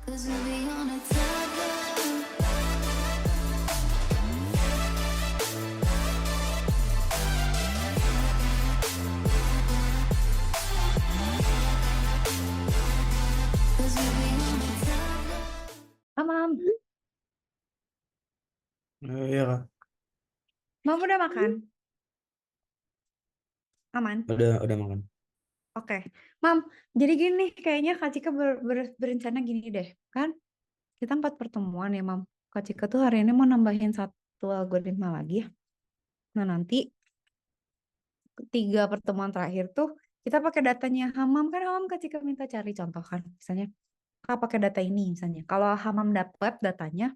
Mam, Iya kak, Mam udah makan? Aman? udah makan. Oke. Mam, jadi gini, kayaknya Kak Cika berencana gini deh. Kan kita 4 pertemuan ya, Mam. Kak Cika tuh hari ini mau nambahin satu algoritma lagi ya. Nah, nanti 3 pertemuan terakhir tuh kita pakai datanya Hamam. Kan Hamam Kak Cika minta cari contoh kan. Misalnya, Kak pakai data ini misalnya. Kalau Hamam dapat datanya,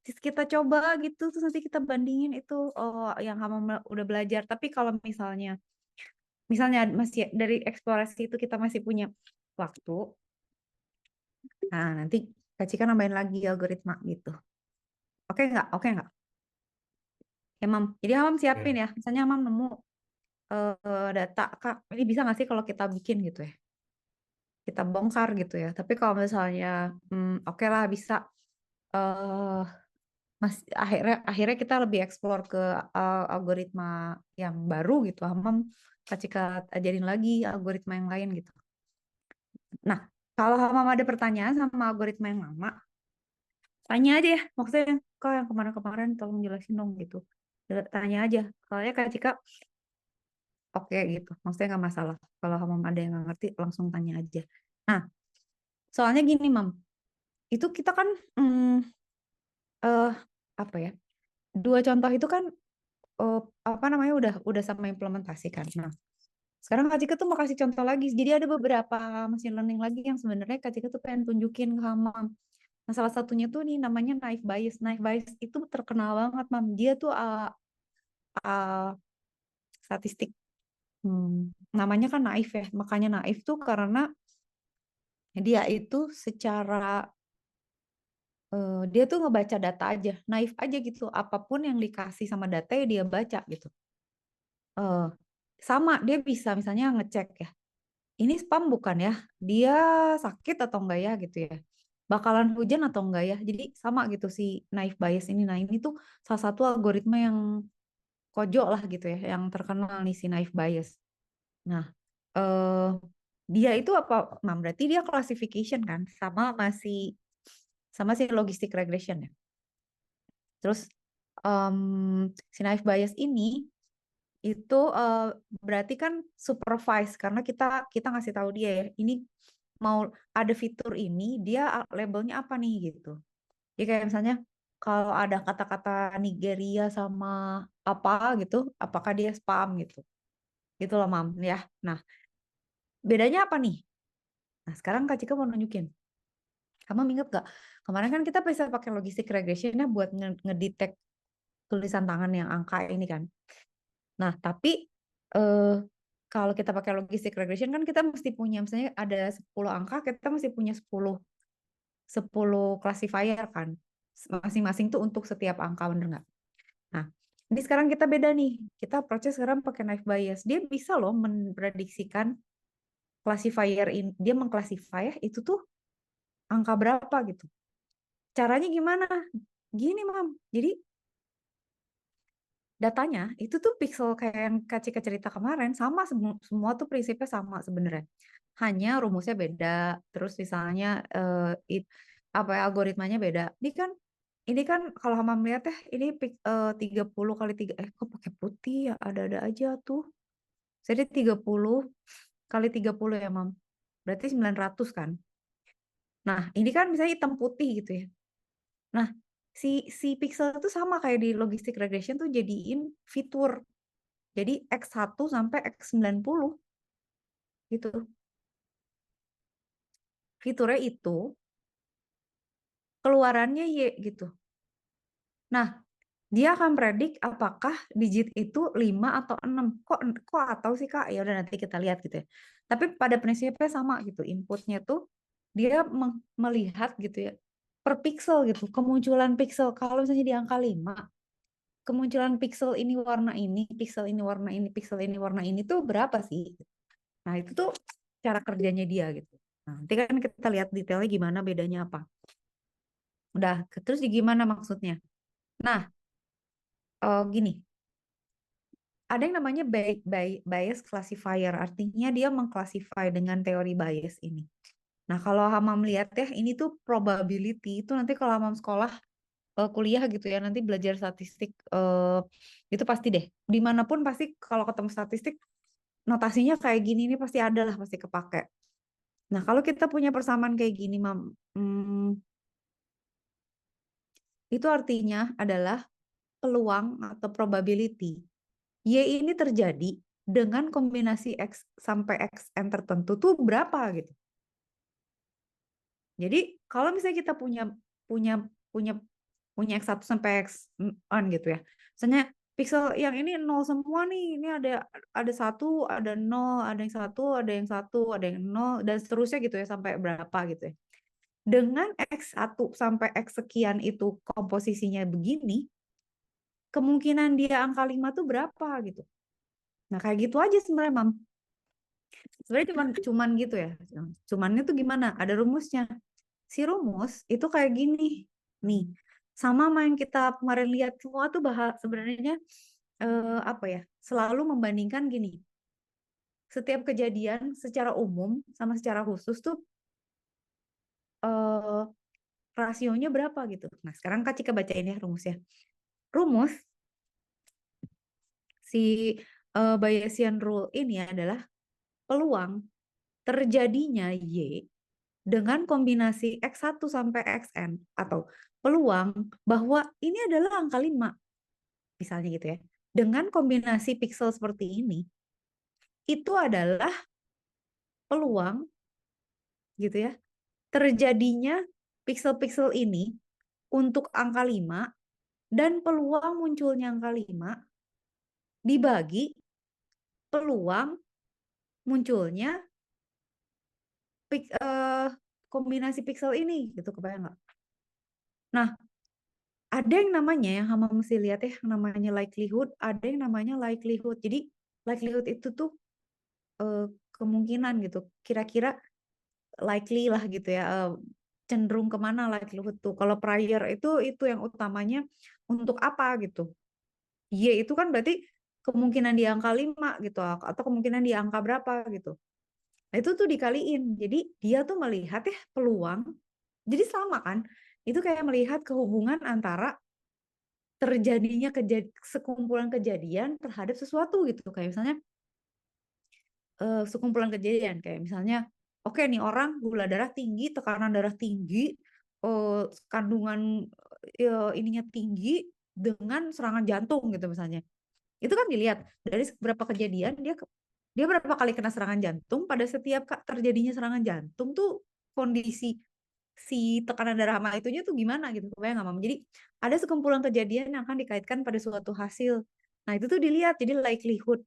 terus kita coba gitu. Terus nanti kita bandingin itu yang Hamam udah belajar. Tapi kalau misalnya masih dari eksplorasi itu kita masih punya waktu, nah nanti Kak Cika nambahin lagi algoritma gitu. Oke nggak? Oke nggak? Ya Mam. Jadi Mam siapin Oke. ya. Misalnya Mam nemu data, Kak, ini bisa nggak sih kalau kita bikin gitu ya? Kita bongkar gitu ya. Tapi kalau misalnya, oke lah bisa. eh Mas, akhirnya kita lebih explore ke algoritma yang baru gitu. Mam Kak Cika ajarin lagi algoritma yang lain gitu. Nah, kalau Mam ada pertanyaan sama algoritma yang lama, tanya aja ya, maksudnya kok yang kemarin-kemarin tolong jelasin dong gitu. Tanya aja, soalnya Kak Cika oke gitu, maksudnya nggak masalah. Kalau Mam ada yang nggak ngerti, langsung tanya aja. Nah, soalnya gini Mam, itu kita kan eh apa ya, 2 contoh itu kan eh, apa namanya udah sama implementasi kan. Nah, sekarang Kak Cika tuh mau kasih contoh lagi. Jadi ada beberapa machine learning lagi yang sebenarnya Kak Cika tuh pengen tunjukin ke Mam. Nah, salah satunya tuh nih namanya naive Bayes. Naive Bayes itu terkenal banget, Mam. Dia tuh uh, statistik. Namanya kan naif ya. Makanya naif tuh karena dia itu dia tuh ngebaca data aja, naif aja gitu. Apapun yang dikasih sama data ya dia baca gitu. Eh, Sama dia bisa misalnya ngecek ya. Ini spam bukan ya? Dia sakit atau enggak ya gitu ya. Bakalan hujan atau enggak ya. Jadi sama gitu si naif Bayes ini. Nah, ini tuh salah satu algoritma yang kojok lah gitu ya, yang terkenal nih si naif Bayes. Nah, eh dia itu apa? Nah, berarti dia classification kan, sama si logistic regression ya. Terus em, si naif Bayes ini itu berarti kan supervise karena kita kita ngasih tahu dia ya, ini mau ada fitur ini, dia labelnya apa nih gitu. Jadi kayak misalnya kalau ada kata-kata Nigeria sama apa gitu, apakah dia spam gitu. Gitu loh, Mam ya. Nah, bedanya apa nih? Nah, sekarang Kak Cika mau nunjukin. Kamu inget gak? Kemarin kan kita bisa pakai logistic regression ya buat ngedetect tulisan tangan yang angka ini kan. Nah, tapi eh, kalau kita pakai logistic regression kan kita mesti punya, misalnya ada 10 angka, kita mesti punya sepuluh classifier kan. Masing-masing tuh untuk setiap angka, bener nggak? Nah, ini sekarang kita beda nih. Kita proses sekarang pakai naive Bayes. Dia bisa loh memprediksikan classifier ini. Dia mengklasifikasi itu tuh angka berapa gitu. Caranya gimana? Gini, Mam. Jadi datanya itu tuh pixel kayak yang Kak Cika cerita kemarin sama semua tuh prinsipnya sama sebenarnya. Hanya rumusnya beda. Terus misalnya it, apa ya, algoritmanya beda. Ini kan kalau Hamam lihat ini 30 kali 3 kok pakai putih ya, ada-ada aja tuh. Jadi 30 kali 30 ya, Mam. Berarti 900 kan. Nah, ini kan misalnya hitam putih gitu ya. Nah, si si pixel itu sama kayak di logistic regression tuh jadiin fitur. Jadi X1 sampai X90 gitu. Fiturnya itu keluarannya Y gitu. Nah, dia akan predik apakah digit itu 5 atau 6. Kok atau sih Kak? Ya udah nanti kita lihat gitu ya. Tapi pada prinsipnya sama gitu. Inputnya tuh dia melihat gitu ya per pixel gitu. Kemunculan pixel kalau misalnya di angka 5, kemunculan pixel ini warna ini, pixel ini warna ini, pixel ini warna ini tuh berapa sih? Nah, itu tuh cara kerjanya dia gitu. Nah, nanti kan kita lihat detailnya gimana bedanya apa. Udah, terus gimana maksudnya? Nah, gini, ada yang namanya bias classifier, artinya dia mengclassify dengan teori bias ini. Nah, kalau Hamam lihat ya, ini tuh probability itu nanti kalau Hamam sekolah kuliah gitu ya, nanti belajar statistik itu pasti deh. Dimanapun pasti kalau ketemu statistik notasinya kayak gini ini pasti ada lah, pasti kepake. Nah, kalau kita punya persamaan kayak gini, Mam, itu artinya adalah peluang atau probability Y ini terjadi dengan kombinasi X sampai XN tertentu tuh berapa gitu. Jadi kalau misalnya kita punya punya punya punya X1 sampai Xn gitu ya. Misalnya pixel yang ini nol semua nih, ini ada satu, ada nol, ada yang satu, ada yang satu, ada yang nol dan seterusnya gitu ya sampai berapa gitu ya. Dengan X1 sampai X sekian itu komposisinya begini, kemungkinan dia angka 5 tuh berapa gitu. Nah, kayak gitu aja sebenarnya, Mam. Sebenarnya cuman gitu ya. Cumannya tuh gimana? Ada rumusnya. Si rumus itu kayak gini. Nih, sama yang kita kemarin lihat semua tuh bahas sebenarnya apa ya? Selalu membandingkan gini. Setiap kejadian secara umum sama secara khusus tuh eh, rasionya berapa gitu. Nah, sekarang Kak Cika bacain ya rumusnya. Rumus si Bayesian rule ini adalah peluang terjadinya Y dengan kombinasi X1 sampai Xn atau peluang bahwa ini adalah angka 5 misalnya gitu ya. Dengan kombinasi pixel seperti ini itu adalah peluang gitu ya terjadinya pixel-pixel ini untuk angka 5 dan peluang munculnya angka 5 dibagi peluang munculnya kombinasi pixel ini gitu, kebayang nggak? Nah, ada yang namanya yang Hama mesti lihat ya, yang namanya likelihood, ada yang namanya likelihood. Jadi likelihood itu tuh eh, kemungkinan gitu. Kira-kira likely lah gitu ya. Cenderung kemana likelihood tuh. Kalau prior itu yang utamanya untuk apa gitu. Y itu kan berarti kemungkinan di angka 5 gitu atau kemungkinan di angka berapa gitu. Nah, itu tuh dikaliin. Jadi dia tuh melihat ya peluang. Jadi sama kan? Itu kayak melihat kehubungan antara terjadinya sekumpulan kejadian terhadap sesuatu gitu. Kayak misalnya sekumpulan kejadian kayak misalnya oke nih orang gula darah tinggi, tekanan darah tinggi, kandungan ininya tinggi dengan serangan jantung gitu misalnya. Itu kan dilihat dari beberapa kejadian dia berapa kali kena serangan jantung, pada setiap terjadinya serangan jantung tuh kondisi si tekanan darah sama itunya tuh gimana gitu. Kebayang nggak, Mam? Jadi ada sekumpulan kejadian yang akan dikaitkan pada suatu hasil. Nah, itu tuh dilihat jadi likelihood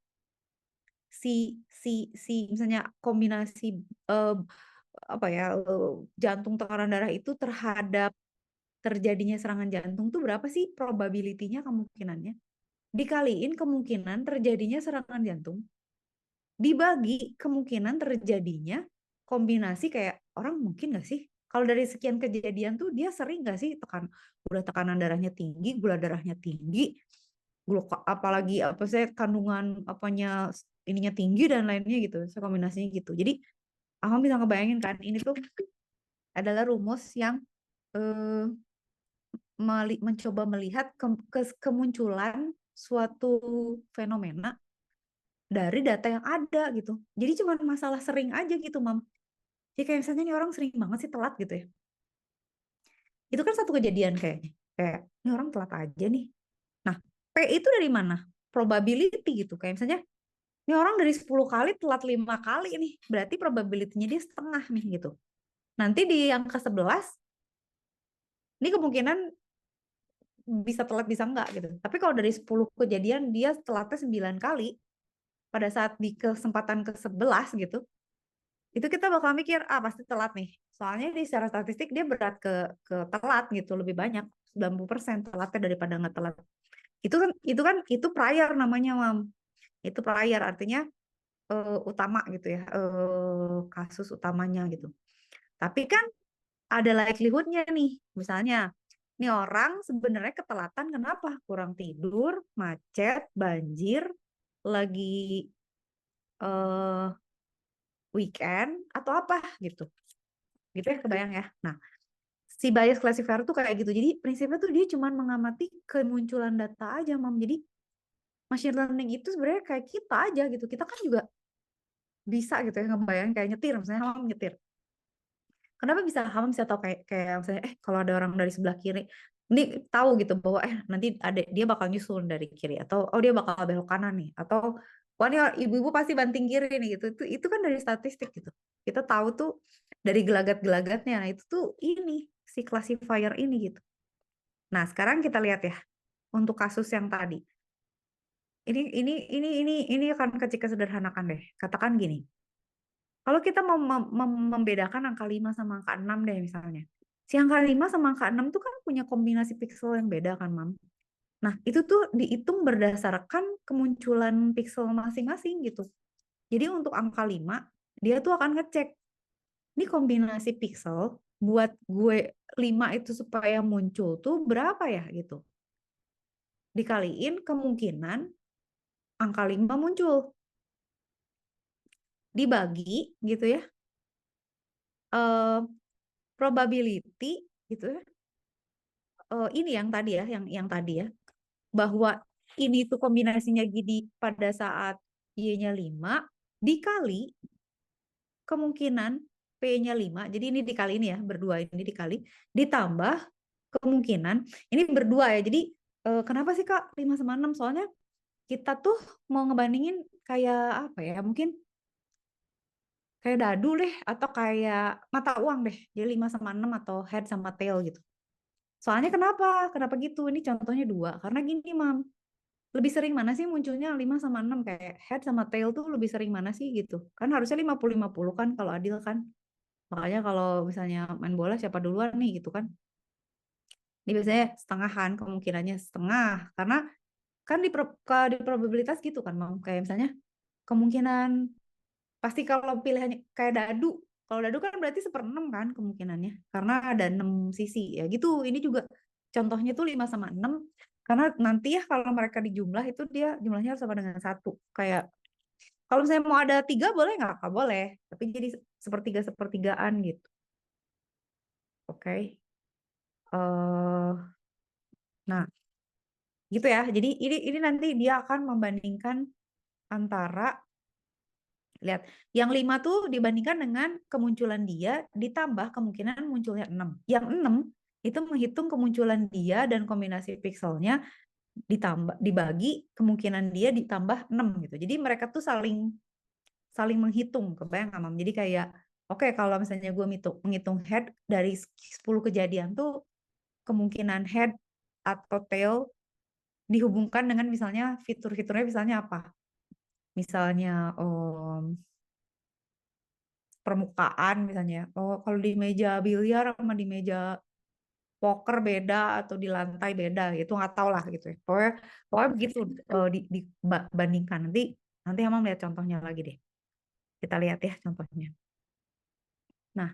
si si misalnya kombinasi eh, apa ya jantung tekanan darah itu terhadap terjadinya serangan jantung tuh berapa sih probability-nya, kemungkinannya dikaliin kemungkinan terjadinya serangan jantung dibagi kemungkinan terjadinya kombinasi kayak orang mungkin nggak sih kalau dari sekian kejadian tuh dia sering nggak sih udah tekanan darahnya tinggi, gula darahnya tinggi, apalagi apa saya kandungan apanya ininya tinggi dan lainnya gitu, saya kombinasinya gitu. Jadi aku bisa ngebayangin kan ini tuh adalah rumus yang eh, mencoba melihat kemunculan suatu fenomena dari data yang ada gitu. Jadi cuma masalah sering aja gitu, Mam. Jadi kayak misalnya nih orang sering banget sih telat gitu ya. Itu kan satu kejadian kayaknya. Kayak, ini orang telat aja nih. Nah, P itu dari mana? Probability gitu. Kayak misalnya, ini orang dari 10 kali telat 5 kali nih. Berarti probability-nya dia setengah nih gitu. Nanti di yang ke-11, ini kemungkinan bisa telat bisa enggak gitu. Tapi kalau dari 10 kejadian dia telatnya 9 kali pada saat di kesempatan ke-11 gitu, itu kita bakal mikir ah pasti telat nih. Soalnya di secara statistik dia berat ke telat gitu lebih banyak 90% telatnya daripada nggak telat. Itu prior namanya, Mam. Itu prior artinya utama gitu ya, kasus utamanya gitu. Tapi kan ada likelihood-nya nih. Misalnya, nih orang sebenarnya ketelatan kenapa? Kurang tidur, macet, banjir, lagi eh weekend atau apa gitu. Gitu ya, kebayang ya. Nah, si bias classifier tuh kayak gitu. Jadi prinsipnya tuh dia cuma mengamati kemunculan data aja, Mam. Jadi machine learning itu sebenarnya kayak kita aja gitu. Kita kan juga bisa gitu ya ngebayang kayak nyetir, misalnya Mam nyetir. Kenapa bisa Hamam bisa tahu kayak kayak misalnya kalau ada orang dari sebelah kiri ini tahu gitu bahwa nanti ada dia bakal nyusul dari kiri atau oh dia bakal belok kanan nih atau wah ini ibu-ibu pasti banting kiri nih gitu itu kan dari statistik gitu kita tahu tuh dari gelagat-gelagatnya nah itu tuh ini si classifier ini gitu. Nah sekarang kita lihat ya untuk kasus yang tadi ini akan kecil kesederhanakan deh katakan gini. Kalau kita mau membedakan angka 5 sama angka 6 deh misalnya. Si angka 5 sama angka 6 tuh kan punya kombinasi piksel yang beda kan, Mam. Nah, itu tuh dihitung berdasarkan kemunculan piksel masing-masing gitu. Jadi untuk angka 5, dia tuh akan ngecek, ini kombinasi piksel buat gue 5 itu supaya muncul tuh berapa ya gitu. Dikaliin kemungkinan angka 5 muncul. Dibagi gitu ya. Eh, probability gitu ya ini yang tadi ya, yang tadi ya, bahwa ini tuh kombinasinya gini pada saat Y-nya 5 dikali kemungkinan P-nya 5. Jadi ini dikali ini ya, berdua ini dikali ditambah kemungkinan ini berdua ya. Jadi kenapa sih Kak 5 sama 6? Soalnya kita tuh mau ngebandingin kayak apa ya? Mungkin kayak dadu deh atau kayak mata uang deh. Jadi 5 sama 6 atau head sama tail gitu. Soalnya kenapa? Kenapa gitu? Ini contohnya dua. Karena gini, Mam. Lebih sering mana sih munculnya 5 sama 6 kayak head sama tail tuh lebih sering mana sih gitu. Kan harusnya 50-50 kan kalau adil kan. Makanya kalau misalnya main bola siapa duluan nih gitu kan. Ini biasanya setengahan kemungkinannya setengah. Karena kan di probabilitas gitu kan, Mam. Kayak misalnya kemungkinan pasti kalau pilihannya kayak dadu. Kalau dadu kan berarti 1/6 kan kemungkinannya. Karena ada 6 sisi ya gitu. Ini juga contohnya tuh 5 sama 6. Karena nanti ya kalau mereka dijumlah itu dia jumlahnya harus sama dengan satu. Kayak kalau misalnya mau ada 3 boleh nggak? Nggak boleh. Tapi jadi sepertiga-sepertigaan gitu. Oke. Nah, gitu ya. Jadi ini nanti dia akan membandingkan antara lihat, yang 5 tuh dibandingkan dengan kemunculan dia ditambah kemungkinan munculnya 6. Yang 6 itu menghitung kemunculan dia dan kombinasi pikselnya ditambah dibagi kemungkinan dia ditambah 6 gitu. Jadi mereka tuh saling saling menghitung, kebayang nggak, Mam? Jadi kayak oke kalau misalnya gue menghitung head dari 10 kejadian tuh kemungkinan head atau tail dihubungkan dengan misalnya fitur-fiturnya misalnya apa? Misalnya permukaan misalnya. Oh, kalau di meja biliar sama di meja poker beda atau di lantai beda gitu nggak tahu lah gitu ya. Pokoknya begitu dibandingkan. Nanti emang lihat contohnya lagi deh. Kita lihat ya contohnya. Nah,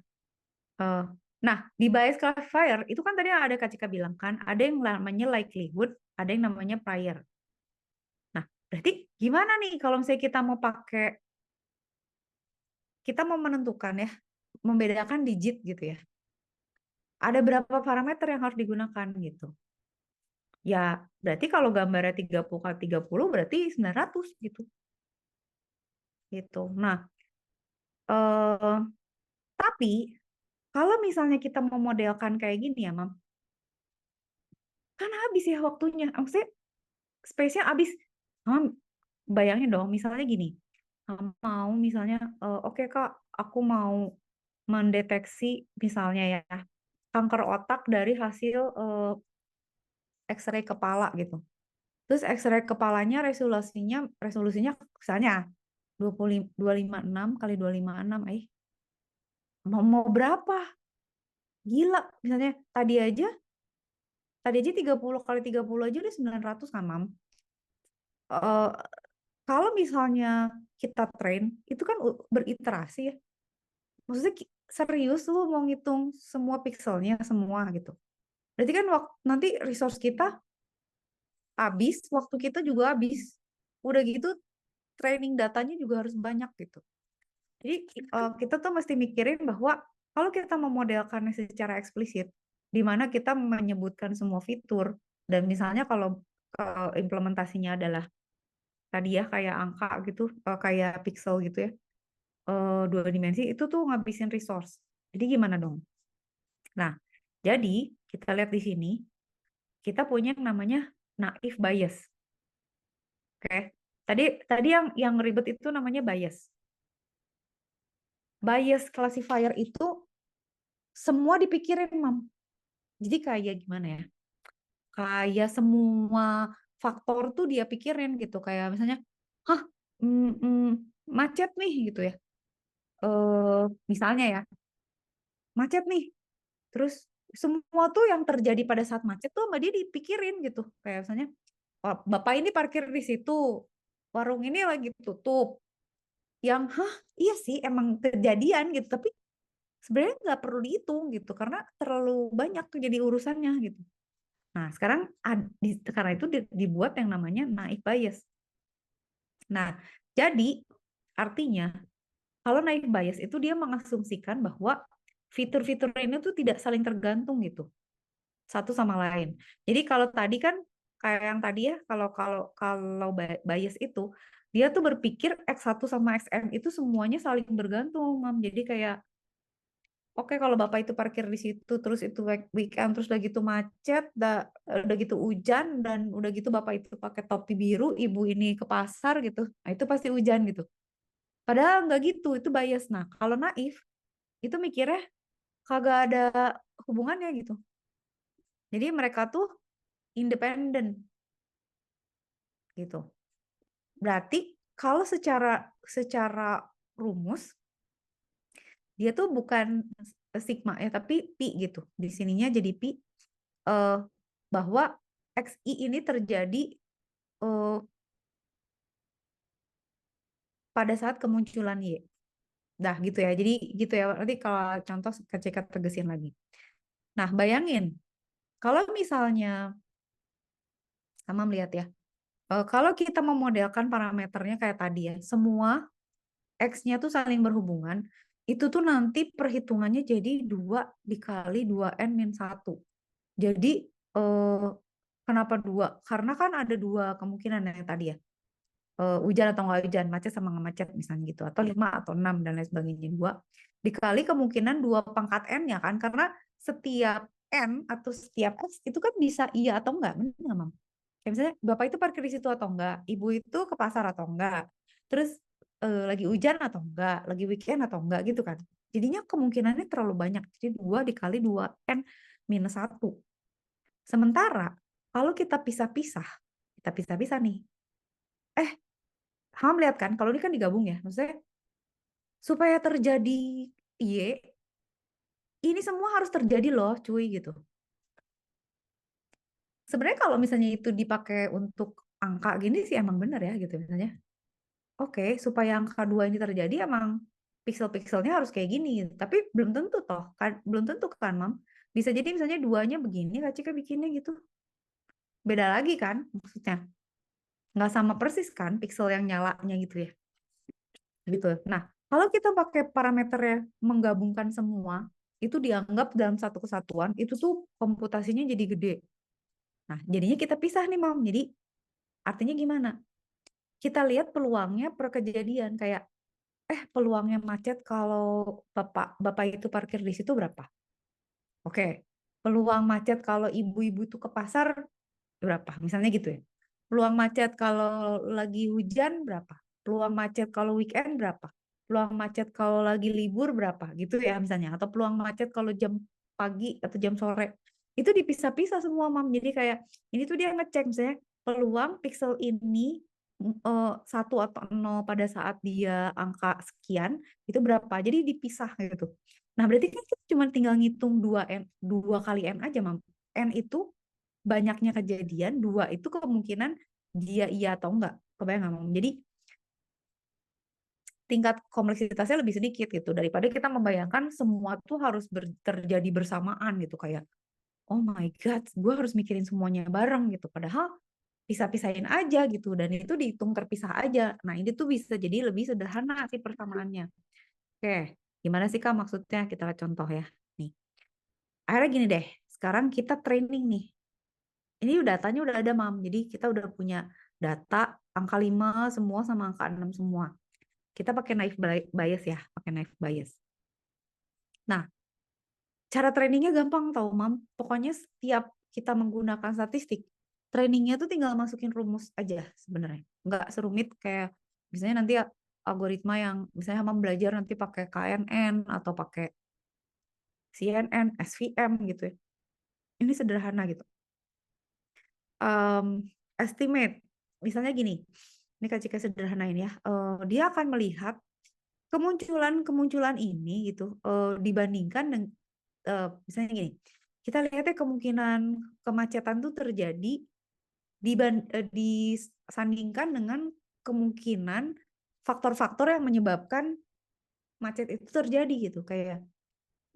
eh, nah di bias classifier itu kan tadi ada Kak Cika bilang kan ada yang namanya likelihood, ada yang namanya prior. Nah, berarti gimana nih kalau misalnya kita mau menentukan ya, membedakan digit gitu ya. Ada berapa parameter yang harus digunakan gitu. Ya, berarti kalau gambarnya 30 kali 30 berarti 900 gitu. Gitu. Nah, eh, tapi kalau misalnya kita memodelkan kayak gini ya, Mam, kan habis ya waktunya. Maksudnya space-nya habis. Mam, bayangin dong, misalnya gini. Mau misalnya, oke Kak, aku mau mendeteksi misalnya ya, kanker otak dari hasil X-ray kepala gitu. Terus X-ray kepalanya resolusinya misalnya 256 kali 256 mau berapa? Gila, misalnya tadi aja 30 kali 30 aja udah 900 kan, Mam. Eh, kalau misalnya kita train itu kan beriterasi ya. Maksudnya serius lu mau ngitung semua pixelnya semua gitu. Berarti kan nanti resource kita habis, waktu kita juga habis. Udah gitu training datanya juga harus banyak gitu. Jadi kita tuh mesti mikirin bahwa kalau kita memodelkannya secara eksplisit, di mana kita menyebutkan semua fitur, dan misalnya kalau implementasinya adalah tadi ya kayak angka gitu, kayak pixel gitu ya, dua dimensi itu tuh ngabisin resource. Jadi gimana dong? Nah, jadi kita lihat di sini, kita punya yang namanya naive bias. Oke. Tadi tadi yang ribet itu namanya bias. Bias classifier itu semua dipikirin, Mam. Jadi kayak gimana ya? Kayak semua faktor tuh dia pikirin gitu. Kayak misalnya, hah, mm, mm, macet nih gitu ya. Eh, misalnya ya, macet nih. Terus semua tuh yang terjadi pada saat macet tuh sama dia dipikirin gitu. Kayak misalnya, "Oh, Bapak ini parkir di situ, warung ini lagi tutup." Yang, hah, iya sih emang kejadian gitu. Tapi sebenarnya nggak perlu dihitung gitu. Karena terlalu banyak tuh jadi urusannya gitu. Nah, sekarang karena itu dibuat yang namanya naive bias. Nah, jadi artinya kalau naive bias itu dia mengasumsikan bahwa fitur-fitur ini tuh tidak saling tergantung gitu satu sama lain. Jadi kalau tadi kan kayak yang tadi ya, kalau kalau kalau bias itu dia tuh berpikir X1 sama XM itu semuanya saling bergantung, Mam. Jadi kayak oke, kalau Bapak itu parkir di situ, terus itu weekend, terus udah gitu macet, udah gitu hujan, dan udah gitu Bapak itu pakai topi biru, Ibu ini ke pasar gitu, nah itu pasti hujan gitu. Padahal nggak gitu, itu bias. Nah, kalau naif, itu mikirnya kagak ada hubungannya gitu. Jadi mereka tuh independen gitu. Berarti kalau secara secara rumus, dia tuh bukan sigma ya, tapi pi gitu. Di sininya jadi pi, eh, bahwa XI ini terjadi eh, pada saat kemunculan Y. Dah gitu ya. Jadi gitu ya. Nanti kalau contoh kecil tegesin lagi. Nah, bayangin kalau misalnya sama melihat ya. Kalau kita memodelkan parameternya kayak tadi ya, semua X-nya tuh saling berhubungan, itu tuh nanti perhitungannya jadi 2 dikali 2n-1. Jadi eh, kenapa 2? Karena kan ada dua kemungkinan yang tadi ya. Hujan atau nggak hujan, macet sama nggak macet misalnya gitu, atau 5 atau 6 dan lain sebagainya, 2 dikali kemungkinan 2 pangkat n ya kan, karena setiap n atau setiap x itu kan bisa iya atau enggak, benar nggak, Mam? Kayak misalnya bapak itu parkir di situ atau enggak, ibu itu ke pasar atau enggak, terus lagi hujan atau enggak, lagi weekend atau enggak gitu kan. Jadinya kemungkinannya terlalu banyak, jadi 2 dikali 2n-1. Sementara kalau kita pisah-pisah, kita pisah-pisah nih, eh Ham lihat kan, kalau ini kan digabung ya, maksudnya supaya terjadi Y, ini semua harus terjadi loh, cuy gitu. Sebenarnya kalau misalnya itu dipakai untuk angka gini sih emang benar ya gitu misalnya. Oke, supaya angka 2 ini terjadi emang pixel-pixelnya harus kayak gini. Tapi belum tentu toh, kan, belum tentu kan, Mam. Bisa jadi misalnya duanya begini, Kak Cika bikinnya gitu. Beda lagi kan maksudnya. Nggak sama persis kan pixel yang nyalanya gitu ya. Gitu. Nah, kalau kita pakai parameternya menggabungkan semua, itu dianggap dalam satu kesatuan, itu tuh komputasinya jadi gede. Nah, jadinya kita pisah nih, Mam. Jadi, artinya gimana? Kita lihat peluangnya per kejadian. Kayak, peluangnya macet kalau bapak bapak itu parkir di situ berapa? Oke. Peluang macet kalau ibu-ibu itu ke pasar berapa? Misalnya gitu ya. Peluang macet kalau lagi hujan berapa? Peluang macet kalau weekend berapa? Peluang macet kalau lagi libur berapa? Gitu ya misalnya. Atau peluang macet kalau jam pagi atau jam sore. Itu dipisah-pisah semua, Mam. Jadi kayak ini tuh dia ngecek misalnya peluang pixel ini satu atau nol pada saat dia angka sekian itu berapa. Jadi dipisah gitu. Nah, berarti kan kita cuma tinggal ngitung 2 n, 2 kali n aja, Mam. N itu banyaknya kejadian, 2 itu kemungkinan dia iya atau enggak. Kebayang nggak, Mam? Jadi tingkat kompleksitasnya lebih sedikit gitu daripada kita membayangkan semua tuh harus terjadi bersamaan gitu kayak oh my god, gue harus mikirin semuanya bareng gitu. Padahal pisah-pisahin aja gitu dan itu dihitung terpisah aja. Nah, ini tuh bisa jadi lebih sederhana sih persamaannya. Oke, gimana sih Kak maksudnya? Kita lihat contoh ya. Nih. Akhirnya gini deh, sekarang kita training nih. Ini datanya udah ada, Mam. Jadi kita udah punya data angka 5 semua sama angka 6 semua. Kita pakai naive bias ya, pakai naive bias. Nah, cara trainingnya gampang tau, Mam. Pokoknya setiap kita menggunakan statistik, trainingnya tuh tinggal masukin rumus aja sebenarnya. Nggak serumit kayak misalnya nanti algoritma yang misalnya Mam belajar nanti pakai KNN atau pakai CNN, SVM gitu ya. Ini sederhana gitu. Estimate, misalnya gini, ini Kak Cika sederhanain ya. Dia akan melihat kemunculan ini gitu dibandingkan dengan misalnya gini, kita lihatnya kemungkinan kemacetan tuh terjadi disandingkan dengan kemungkinan faktor-faktor yang menyebabkan macet itu terjadi gitu. Kayak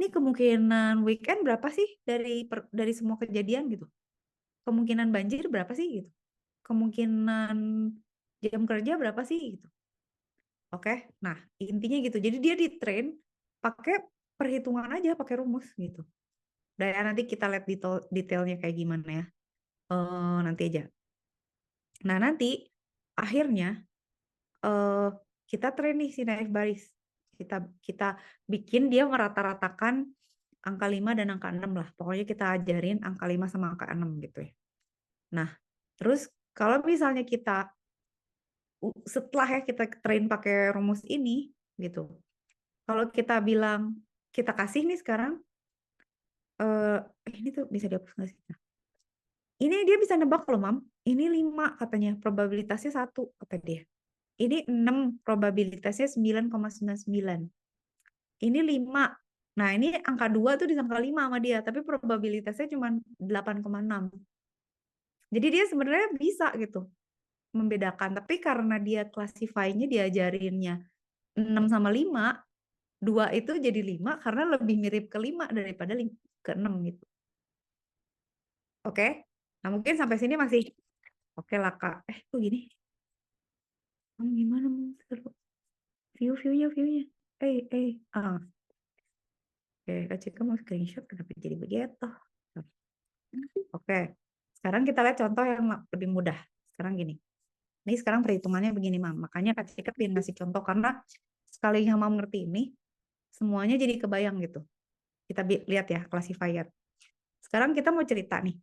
ini kemungkinan weekend berapa sih dari semua kejadian gitu? Kemungkinan banjir berapa sih gitu? Kemungkinan jam kerja berapa sih gitu? Oke, nah intinya gitu. Jadi dia di train pakai perhitungan aja, pakai rumus gitu. Dan ya, nanti kita lihat detailnya kayak gimana ya. Nanti aja. Nah nanti akhirnya eh, kita train nih si naif baris. Kita kita bikin dia merata-ratakan angka 5 dan angka 6 lah. Pokoknya kita ajarin angka 5 sama angka 6 gitu ya. Nah, terus kalau misalnya kita setelah ya kita train pakai rumus ini gitu. Kalau kita bilang kita kasih nih sekarang eh ini tuh bisa dihapus nggak sih? Nah, ini dia bisa nebak loh, Mam. Ini 5 katanya, probabilitasnya 1 kata dia. Ini 6, probabilitasnya 9,99. Ini 5. Nah, ini angka 2 tuh disangka 5 sama dia, tapi probabilitasnya cuma 8,6. Jadi dia sebenarnya bisa gitu membedakan, tapi karena dia classify-nya diajarinnya 6 sama 5, 2 itu jadi 5 karena lebih mirip ke 5 daripada ke 6 gitu. Oke? Nah, mungkin sampai sini masih oke lah, Kak. Kok gini? Gimana mau seru? View-nya. Ah. Oke, Kak Cika mau screenshot kenapa jadi begitu? Oke. Sekarang kita lihat contoh yang lebih mudah. Sekarang gini. Ini sekarang perhitungannya begini, Mam. Makanya Kak Cika pengen ngasih contoh karena sekali yang Mam ngerti ini, semuanya jadi kebayang gitu. Kita lihat ya, classifier. Sekarang kita mau cerita nih.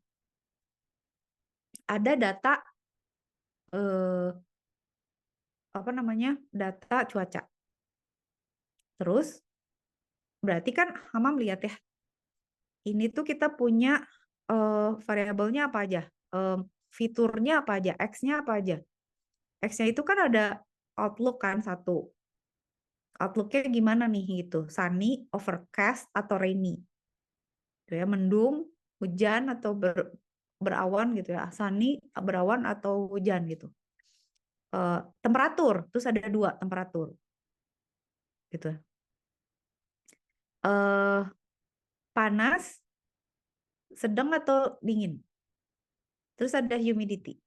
Ada data apa namanya? Data cuaca. Terus berarti kan Hamam lihat ya. Ini tuh kita punya variabelnya apa aja? Fiturnya apa aja? X-nya apa aja? X-nya itu kan ada outlook kan satu. Outlook-nya gimana nih gitu? Sunny, overcast, atau rainy. Gitu ya, mendung, hujan, atau berawan gitu ya. Sunny, berawan, atau hujan gitu. Temperatur, terus ada 2 temperatur. Gitu. Panas, sedang, atau dingin. Terus ada humidity.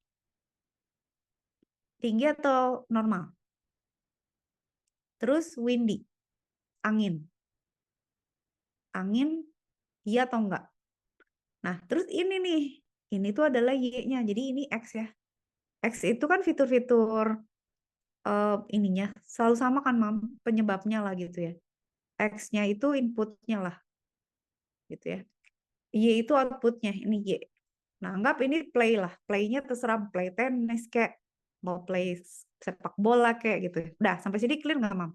Tinggi atau normal. Terus windy, angin. Angin, iya atau enggak? Nah, terus ini nih. Ini tuh adalah Y-nya. Jadi ini X ya. X itu kan fitur-fitur ininya. Selalu sama kan, Mam? Penyebabnya lah gitu ya. X-nya itu inputnya lah. Gitu ya. Y itu outputnya. Ini Y. Nah, anggap ini play lah. Play-nya terserah play tenis kayak mau play sepak bola kayak gitu ya. Udah, sampai sini clear nggak, Mam?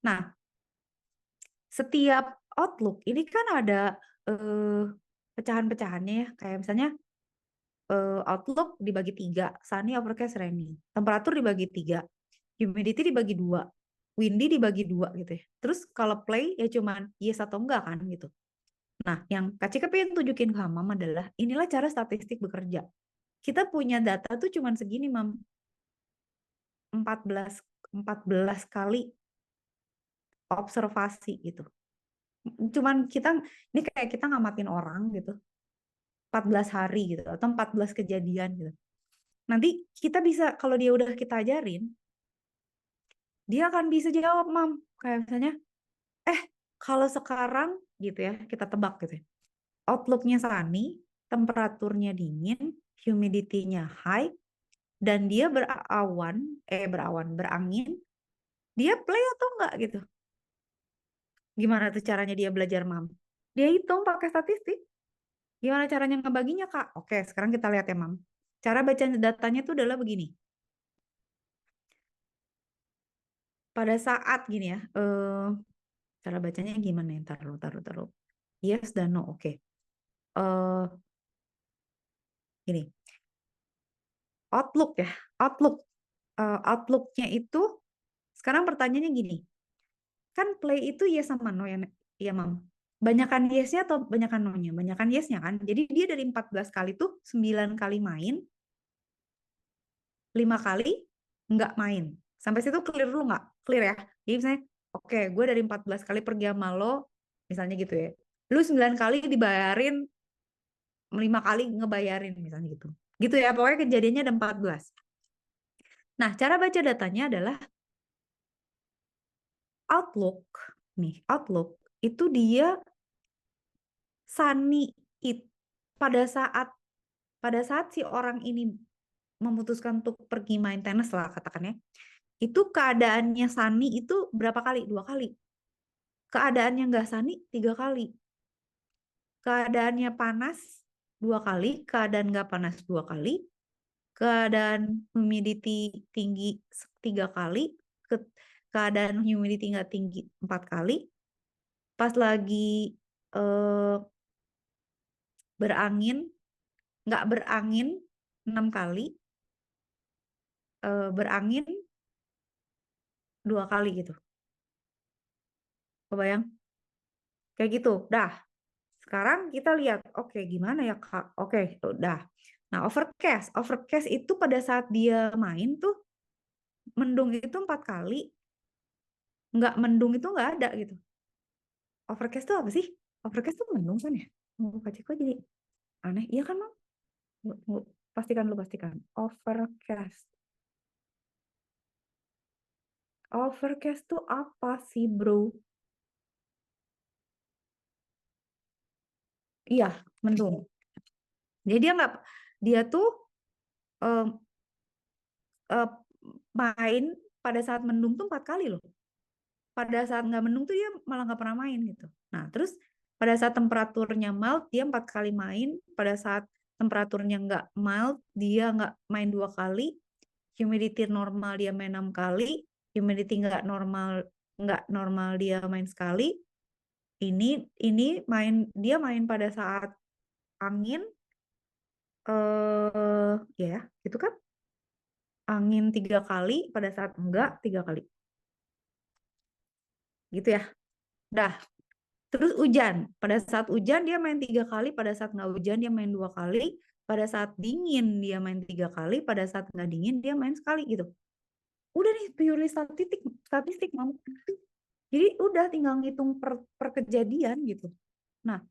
Nah, setiap outlook ini kan ada pecahan-pecahannya ya. Kayak misalnya outlook dibagi 3, sunny, overcast, rainy. Temperatur dibagi 3, humidity dibagi 2, windy dibagi 2 gitu ya. Terus kalau play ya cuman yes atau enggak kan gitu. Nah, yang Kak Cika pengen tunjukin ke Mam adalah inilah cara statistik bekerja. Kita punya data tuh cuman segini, Mam. 14 kali observasi gitu. Cuman ini kayak kita ngamatin orang gitu, 14 hari gitu, atau 14 kejadian gitu. Nanti kita bisa, kalau dia udah kita ajarin, dia akan bisa jawab, Mam. Kayak misalnya, kalau sekarang gitu ya, kita tebak gitu ya. Outlook-nya sunny, temperaturnya dingin, humidity-nya high, dan dia berangin, dia play atau enggak gitu. Gimana tuh caranya dia belajar, Mam? Dia hitung pakai statistik. Gimana caranya ngebaginya, Kak? Oke, sekarang kita lihat ya, Mam. Cara baca datanya itu adalah begini. Pada saat gini ya, cara bacanya gimana ya? Taruh. Yes dan no, oke. Eh Gini, Outlook ya. Outlook. Outlook-nya itu, sekarang pertanyaannya gini. Kan play itu yes sama no ya, ya Mam. Banyakan yes-nya atau banyakan no-nya? Banyakan yes-nya kan. Jadi dia dari 14 kali tuh 9 kali main, 5 kali nggak main. Sampai situ clear dulu nggak? Clear ya? Jadi misalnya, oke, gue dari 14 kali pergi sama lo, misalnya gitu ya. Lu 9 kali dibayarin, 5 kali ngebayarin misalnya gitu. Gitu ya, pokoknya kejadiannya ada 14. Nah, cara baca datanya adalah Outlook. Nih, Outlook itu dia Sunny it pada saat si orang ini memutuskan untuk pergi main tenis lah katakan ya. Itu keadaannya Sunny itu berapa kali? 2 kali. Keadaannya nggak Sunny 3 kali. Keadaannya panas 2 kali, keadaan nggak panas 2 kali, keadaan humidity tinggi 3 kali, keadaan humidity nggak tinggi 4 kali, pas lagi eh, berangin nggak berangin 6 kali, berangin 2 kali gitu. Kebayang? Kayak gitu. Dah. Sekarang kita lihat, oke gimana ya Kak? Oke, udah. Nah, overcast itu pada saat dia main tuh mendung itu 4 kali, nggak mendung itu nggak ada gitu. Overcast tuh apa sih? Overcast tuh mendung kan ya? Kak Ciko jadi aneh. Iya kan, Mam? Tunggu, pastikan lu pastikan. Overcast. Overcast tuh apa sih, bro? Iya, mendung. Jadi dia tuh eh, eh, main pada saat mendung tuh 4 kali loh. Pada saat nggak mendung tuh dia malah nggak pernah main gitu. Nah, terus pada saat temperaturnya mild dia 4 kali main. Pada saat temperaturnya nggak mild dia nggak main 2 kali. Humidity normal dia main 6 kali. Humidity nggak normal dia main sekali. Ini dia main pada saat angin, ya gitu kan? Angin 3 kali, pada saat enggak 3 kali. Gitu ya. Dah. Terus hujan. Pada saat hujan dia main 3 kali, pada saat nggak hujan dia main 2 kali, pada saat dingin dia main 3 kali, pada saat nggak dingin dia main sekali gitu. Udah nih purely statistik, Mam. Jadi udah tinggal ngitung per kejadian gitu. Nah,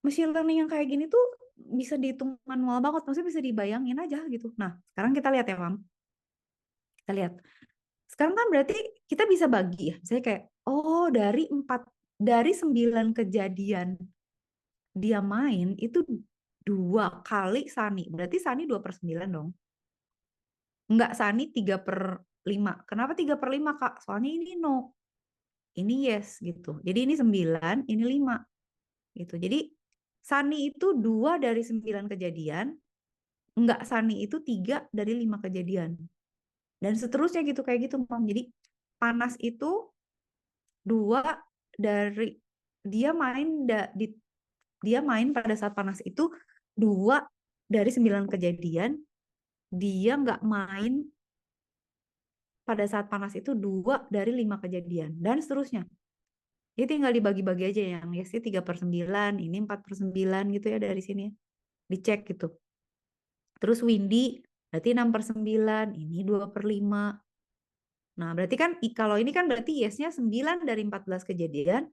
machine learning yang kayak gini tuh bisa dihitung manual banget, maksudnya bisa dibayangin aja gitu. Nah, sekarang kita lihat ya, Mam. Kita lihat. Sekarang kan berarti kita bisa bagi ya. Saya kayak, oh dari 9 kejadian dia main itu 2 kali Sani. Berarti Sani 2/9 dong. Enggak, Sani 3/5. Kenapa 3/5, Kak? Soalnya ini no. Ini yes gitu. Jadi ini 9, ini 5 gitu. Jadi Sani itu 2 dari 9 kejadian. Enggak, Sani itu 3 dari 5 kejadian. Dan seterusnya gitu, kayak gitu, Mam. Jadi panas itu 2 dari dia main di dia main pada saat panas itu 2 dari 9 kejadian, dia nggak main pada saat panas itu 2 dari 5 kejadian, dan seterusnya. Jadi tinggal dibagi-bagi aja, yang yes 3/9, ini 4/9 gitu ya dari sini ya. Dicek gitu. Terus windy berarti 6/9, ini 2/5. Nah, berarti kan kalau ini kan berarti yes-nya 9 dari 14 kejadian,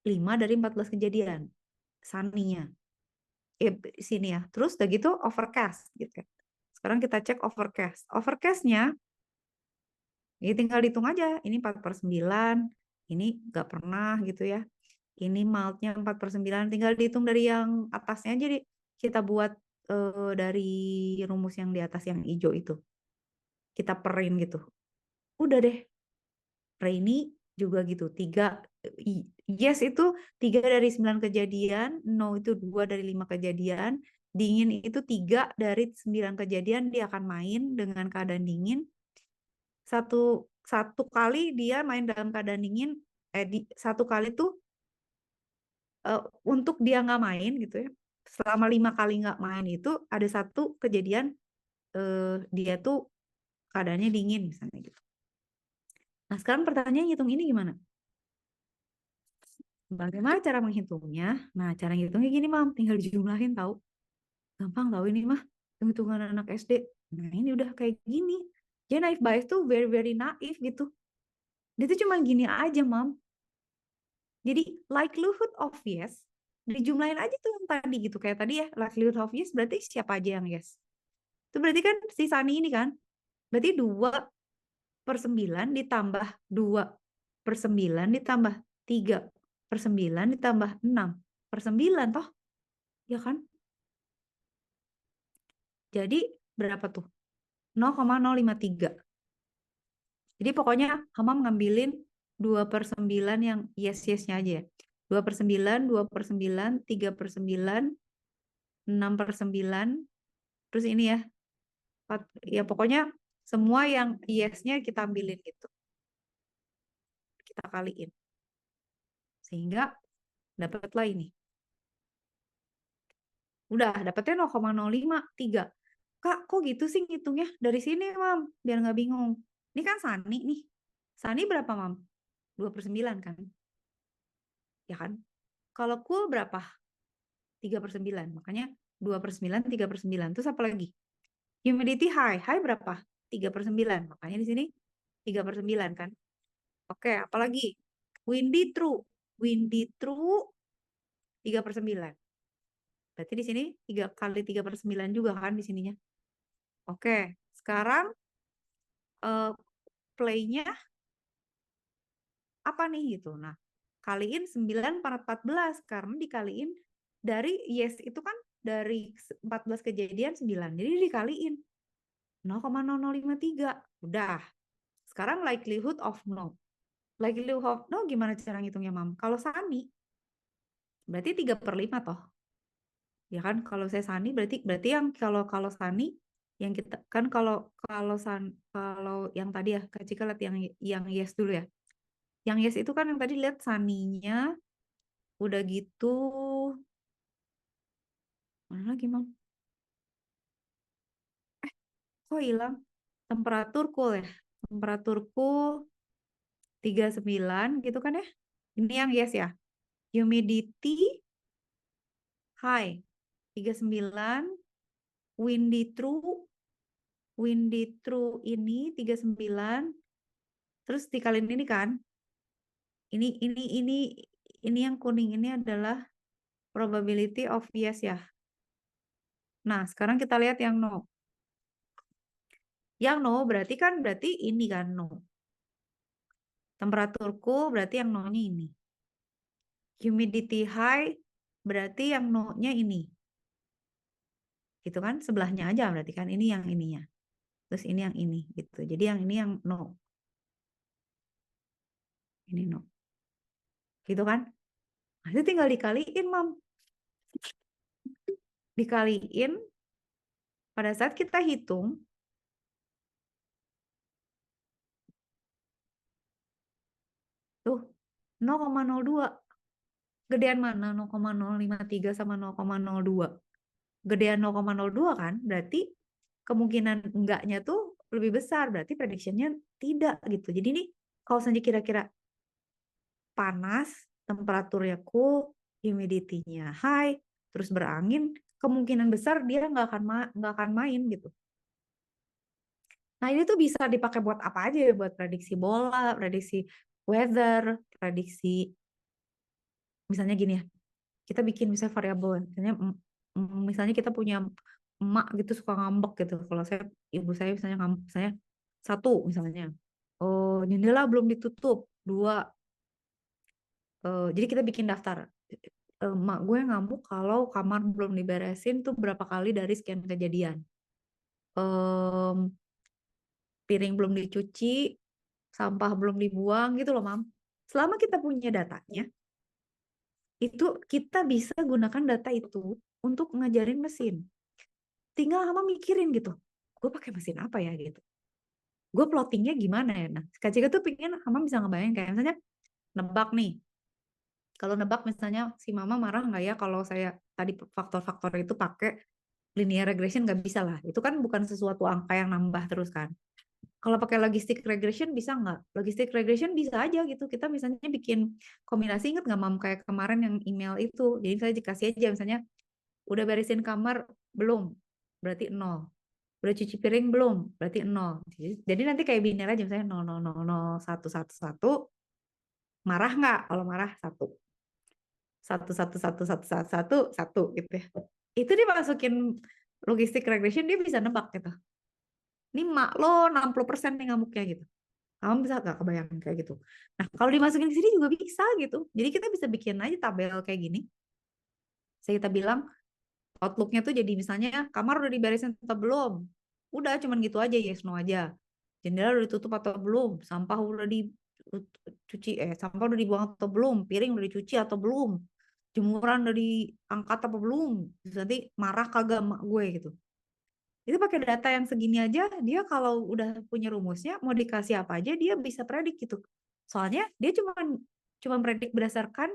5 dari 14 kejadian. Sunny-nya. Sini ya. Terus udah gitu overcast gitu kan. Sekarang kita cek overcast. Overcast-nya ya tinggal dihitung aja. Ini 4/9, ini nggak pernah gitu ya. Ini mildnya 4/9, tinggal dihitung dari yang atasnya. Jadi kita buat dari rumus yang di atas yang hijau itu. Kita perin gitu. Udah deh. Rainy juga gitu. Yes itu 3 dari 9 kejadian, no itu 2 dari 5 kejadian, dingin itu 3 dari 9 kejadian dia akan main dengan keadaan dingin. Satu kali dia main dalam keadaan dingin, satu kali tuh untuk dia nggak main gitu ya. Selama 5 kali nggak main itu ada satu kejadian dia tuh keadaannya dingin misalnya gitu. Nah sekarang pertanyaannya hitung ini gimana? Bagaimana cara menghitungnya? Nah, cara menghitungnya gini, Mam. Tinggal dijumlahin tahu. Gampang tahu ini mah. Hitung-hitungan anak SD. Nah, ini udah kayak gini. Jadi naif bias tuh very very naif gitu. Dia tuh cuma gini aja, Mam. Jadi likelihood of yes dijumlahin aja tuh yang tadi gitu. Kayak tadi ya, likelihood of yes berarti siapa aja yang yes. Itu berarti kan si Sani ini kan. Berarti 2/9 ditambah 2/9 ditambah 3/9 ditambah 6/9 toh. Ya kan? Jadi berapa tuh? 0,053. Jadi pokoknya Hamam ngambilin 2/9 yang yes-yesnya aja ya. 2/9, 2/9, 3/9, 6/9. Terus ini ya, ya pokoknya semua yang yes-nya kita ambilin gitu. Kita kaliin. Sehingga dapatlah ini. Udah, dapatnya 0,053. Kak, kok gitu sih ngitungnya? Dari sini, Mam. Biar nggak bingung. Ini kan Sani nih. Sani berapa, Mam? 2/9 kan? Ya kan? Kalau cool berapa? 3/9. Makanya 2/9, 3/9. Terus apa lagi? Humidity high. High berapa? 3/9. Makanya di sini 3/9 kan? Oke, apalagi? Windy true. Windy true 3/9. Berarti di sini 3 kali 3/9 juga kan di sininya. Oke, sekarang play-nya apa nih gitu. Nah, kaliin 9 per 14 karena dikaliin dari yes itu kan dari 14 kejadian 9. Jadi dikaliin 0,0053. Udah. Sekarang likelihood of no. Likelihood of no gimana cara ngitungnya, Mam? Kalau Sani berarti 3/5 toh. Ya kan kalau saya Sani berarti yang kalau Sani yang kita kan kalau yang tadi ya Kak Cika lihat yang yes dulu ya. Yang yes itu kan yang tadi lihat Saninya udah gitu mana lagi, Mam? Kok hilang? Temperatur cool ya. Temperatur cool 39 gitu kan ya. Ini yang yes ya. Humidity high 39. Windy true. Windy true ini 39. Terus dikaliin ini kan. Ini yang kuning ini adalah probability of yes ya. Nah, sekarang kita lihat yang no. Yang no berarti ini kan no. Temperatur cool berarti yang no-nya ini. Humidity high berarti yang no-nya ini. Gitu kan? Sebelahnya aja berarti kan ini yang ininya. Terus ini yang ini gitu. Jadi yang ini yang no. Ini no. Gitu kan? Nah, itu tinggal dikaliin, Mam. Dikaliin pada saat kita hitung tuh 0,02. Gedean mana 0,053 sama 0,02? Gedean 0,02 kan? Berarti kemungkinan enggaknya tuh lebih besar. Berarti prediksinya tidak gitu. Jadi ini kalau saja kira-kira panas, temperaturnya cool, humidity-nya high, terus berangin, kemungkinan besar dia nggak akan main gitu. Nah, ini tuh bisa dipakai buat apa aja ya, buat prediksi bola, prediksi weather, prediksi misalnya gini ya. Kita bikin misalnya variabel, misalnya misalnya kita punya emak gitu suka ngambek gitu. Kalau saya ibu saya misalnya ngambek, misalnya satu misalnya, oh jendela belum ditutup, dua, jadi kita bikin daftar. Emak gue ngamuk kalau kamar belum diberesin tuh berapa kali dari sekian kejadian. Em, Piring belum dicuci, sampah belum dibuang gitu loh, Mam. Selama kita punya datanya, itu kita bisa gunakan data itu untuk ngajarin mesin. Tinggal Mama mikirin gitu, gue pakai mesin apa ya gitu. Gue plottingnya gimana ya? Nah, Kak Cika tuh pengen Mama bisa ngebayang kayak misalnya nebak nih. Kalau nebak misalnya si Mama marah nggak ya kalau saya tadi faktor-faktor itu pakai linear regression, nggak bisa lah. Itu kan bukan sesuatu angka yang nambah terus kan. Kalau pakai logistic regression bisa nggak? Logistic regression bisa aja gitu. Kita misalnya bikin kombinasi, inget nggak Mam kayak kemarin yang email itu. Jadi saya dikasih aja misalnya udah beresin kamar belum? Berarti nol. Udah cuci piring belum? Berarti nol. Jadi nanti kayak biner aja misalnya nol nol nol nol satu satu satu. Marah nggak? Kalau marah satu. Satu satu satu satu satu satu satu gitu ya. Itu dimasukin logistic regression dia bisa nebak gitu. Ini mak lo 60% nih ngamuknya gitu. Kamu bisa gak kebayang kayak gitu. Nah, kalau dimasukin ke sini juga bisa gitu. Jadi kita bisa bikin aja tabel kayak gini. Saya kita bilang outlooknya tuh jadi misalnya kamar udah diberesin atau belum? Udah cuman gitu aja, yes no aja. Jendela udah ditutup atau belum? Sampah udah dibuang atau belum? Piring udah dicuci atau belum? Jemuran udah diangkat apa belum? Terus nanti marah kagak emak gue gitu. Itu pakai data yang segini aja, dia kalau udah punya rumusnya, mau dikasih apa aja, dia bisa predik gitu. Soalnya dia cuma predik berdasarkan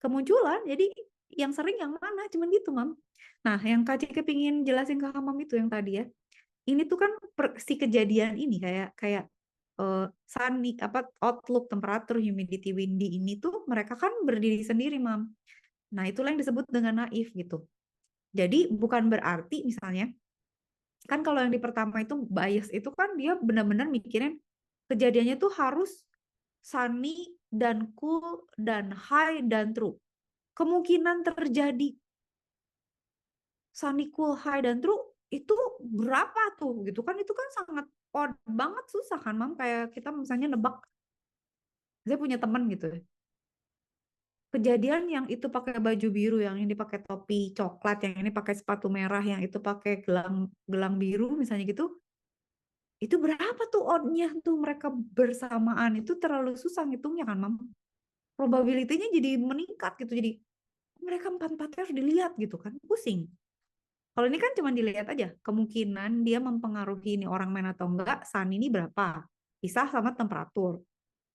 kemunculan, jadi yang sering yang mana, cuman gitu, Mam. Nah, yang Kak Cika pingin jelasin ke Mam itu yang tadi ya, ini tuh kan si kejadian ini kayak kayak sunny, apa outlook, temperatur, humidity, windy ini tuh mereka kan berdiri sendiri, Mam. Nah, itulah yang disebut dengan naif gitu. Jadi bukan berarti misalnya kan kalau yang di pertama itu bias itu kan dia benar-benar mikirin kejadiannya tuh harus sunny dan cool dan high dan true. Kemungkinan terjadi sunny, cool, high dan true itu berapa tuh gitu kan, itu kan sangat odd banget, susah kan Mam, kayak kita misalnya nebak, saya punya temen gitu ya, kejadian yang itu pakai baju biru, yang ini pakai topi coklat, yang ini pakai sepatu merah, yang itu pakai gelang gelang biru misalnya gitu. Itu berapa tuh oddnya tuh mereka bersamaan, itu terlalu susah ngitungnya kan, Mam. Probability-nya jadi meningkat gitu. Jadi mereka empat-empatnya harus dilihat gitu kan. Pusing. Kalau ini kan cuma dilihat aja. Kemungkinan dia mempengaruhi ini orang main atau enggak, sun ini berapa. Pisah sama temperatur.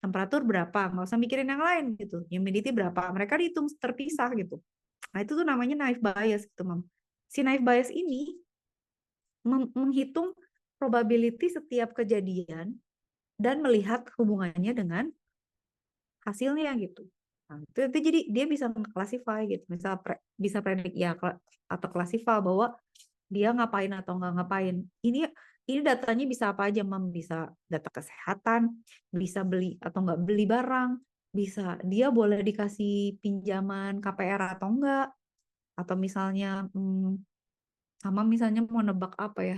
Temperatur berapa. Nggak usah mikirin yang lain gitu. Humidity berapa. Mereka dihitung terpisah gitu. Nah itu tuh namanya naive bias gitu, Mam. Si naive bias ini menghitung probability setiap kejadian dan melihat hubungannya dengan hasilnya gitu. Nah, itu jadi dia bisa classify gitu, misal bisa predik ya atau classify bahwa dia ngapain atau nggak ngapain. Ini datanya bisa apa aja, Mam? Bisa data kesehatan, bisa beli atau nggak beli barang, bisa dia boleh dikasih pinjaman KPR atau enggak, atau misalnya sama misalnya mau nebak apa ya?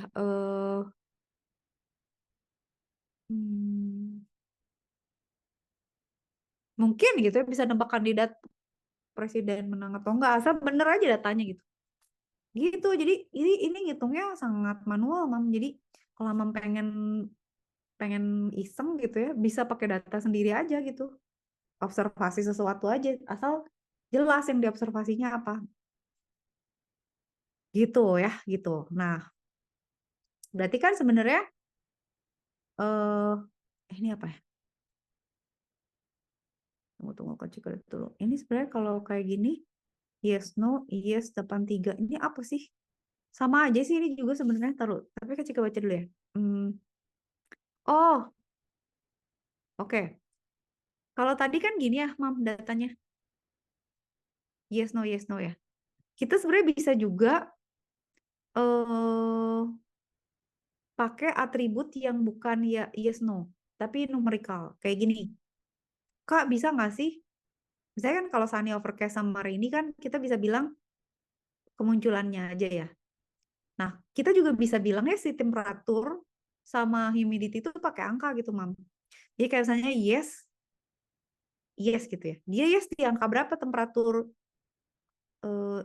Hmm, Mungkin gitu ya bisa nebak kandidat presiden menang atau enggak, asal bener aja datanya gitu. Gitu. Jadi ini ngitungnya sangat manual, Mam. Jadi kalau Mam pengen pengen iseng gitu ya, bisa pakai data sendiri aja gitu. Observasi sesuatu aja, asal jelas yang diobservasinya apa. Gitu ya, gitu. Nah, berarti kan sebenarnya ini apa ya? Tunggu kecil dulu. Ini sebenarnya kalau kayak gini, yes, no, yes, depan tiga. Ini apa sih? Sama aja sih ini juga sebenarnya, taruh. Tapi kecil baca dulu ya. Oh, oke. Kalau tadi kan gini ya, Mam, datanya. Yes, no ya. Kita sebenarnya bisa juga eh pakai atribut yang bukan ya yes no, tapi numerical. Kayak gini. Kak, bisa nggak sih? Misalnya kan kalau sunny overcast sama rainy kan kita bisa bilang kemunculannya aja ya. Nah, kita juga bisa bilang ya si temperatur sama humidity itu pakai angka gitu, Mam. Jadi kayak misalnya yes, yes gitu ya. Dia yes di angka berapa temperatur eh,